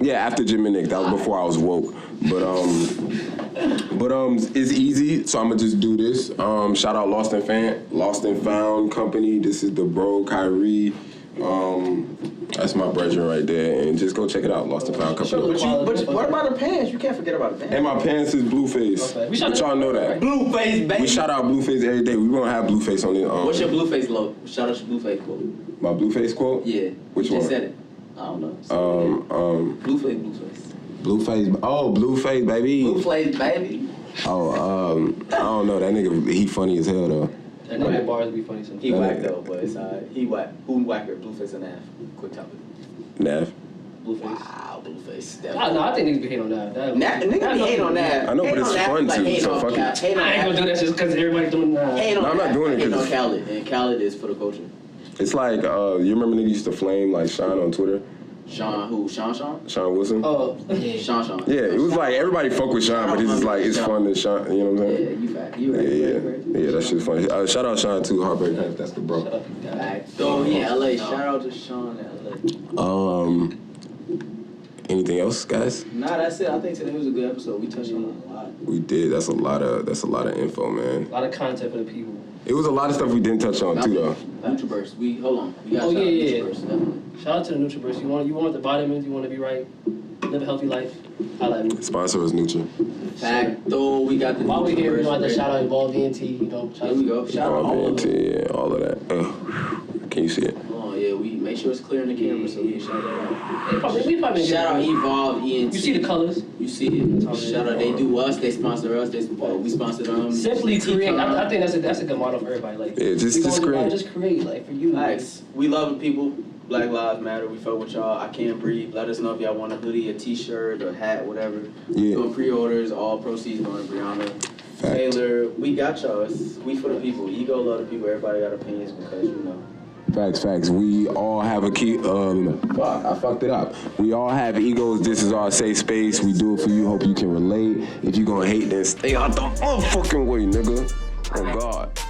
Yeah, after Jim and Nick, that was before I was woke. But it's easy, so I'm gonna just do this. Shout out Lost and Found Company. This is the bro Kyrie. That's my brethren right there, and just go check it out, Lost and Found Company. But what about the pants? You can't forget about the pants. And my pants is Blueface. Okay. But y'all know that. Blueface, baby. We shout out Blueface every day. We gonna have Blueface on the. What's your Blueface logo? Shout out your Blueface quote. My Blueface quote? Yeah. Which you just one? said it. I don't know. Blueface. Blueface. Oh, Blueface, baby. Blueface, baby. Oh, I don't know. That nigga, he funny as hell though. That nigga bars be funny sometimes. He whack though, but it's he whack. Who whacker? Blueface and Nav. Quick topic. Nav. Blueface. Wow, Blueface. No, I think niggas be hating on that. Nigga be hating on that. I know, but it's fun too, so fuck it. I ain't gonna do that just because everybody doing that. Hate on No, I'm not doing it Hate 'cause- on Khaled, and Khaled is for the culture. It's like, you remember nigga used to flame like Sean on Twitter? Sean Sean Wilson? Oh, Sean. Yeah, it was like everybody fuck with Sean, but it's just like, it's fun to Sean, you know what I'm Yeah, saying? you fat. You right. Yeah, that shit's funny. Shout out Sean too, Heartbreak Hands, that's the bro. Oh, he in LA. Shout out to Sean in LA. Anything else, guys? Nah, that's it. I think today was a good episode. We touched on a lot. We did. That's a lot of info, man. a lot of content for the people. It was a lot of stuff we didn't touch on too, though. Nutraburst. Hold on. We got Oh, shout out yeah. Nutraburst, definitely. Shout out to the Nutraburst. You want the vitamins, you want to be right, live a healthy life. Holla at me. Sponsor was Nutra. Facto, we got the While we here, we Nutraburst. want to shout out EVOLVED ENT, you know. Shout Here we go. Shout out all of them. Yeah, all of that. Can you see it? Oh, yeah. We make sure it's clear in the camera so we can shout that out. We probably Shout out EVOLVED ENT. You see the colors? You see it. Shout out. They do us. They sponsor us. We sponsor them. Simply create. I think that's a good motto for everybody. Like, Yeah, just create. Just create, like, for you. Nice. We love the people. Black Lives Matter. We fuck with y'all. I Can't Breathe. Let us know if y'all want a hoodie, a t-shirt, a hat, whatever. Yeah. Doing pre-orders. All proceeds going to Breonna Taylor. We got y'all. We for the people. Ego love the people. Everybody got opinions because you know. Facts. We all have a key. Fuck, I fucked it up. We all have egos. This is our safe space. We do it for you. Hope you can relate. If you gonna hate, then stay out the motherfucking way, nigga. Oh God.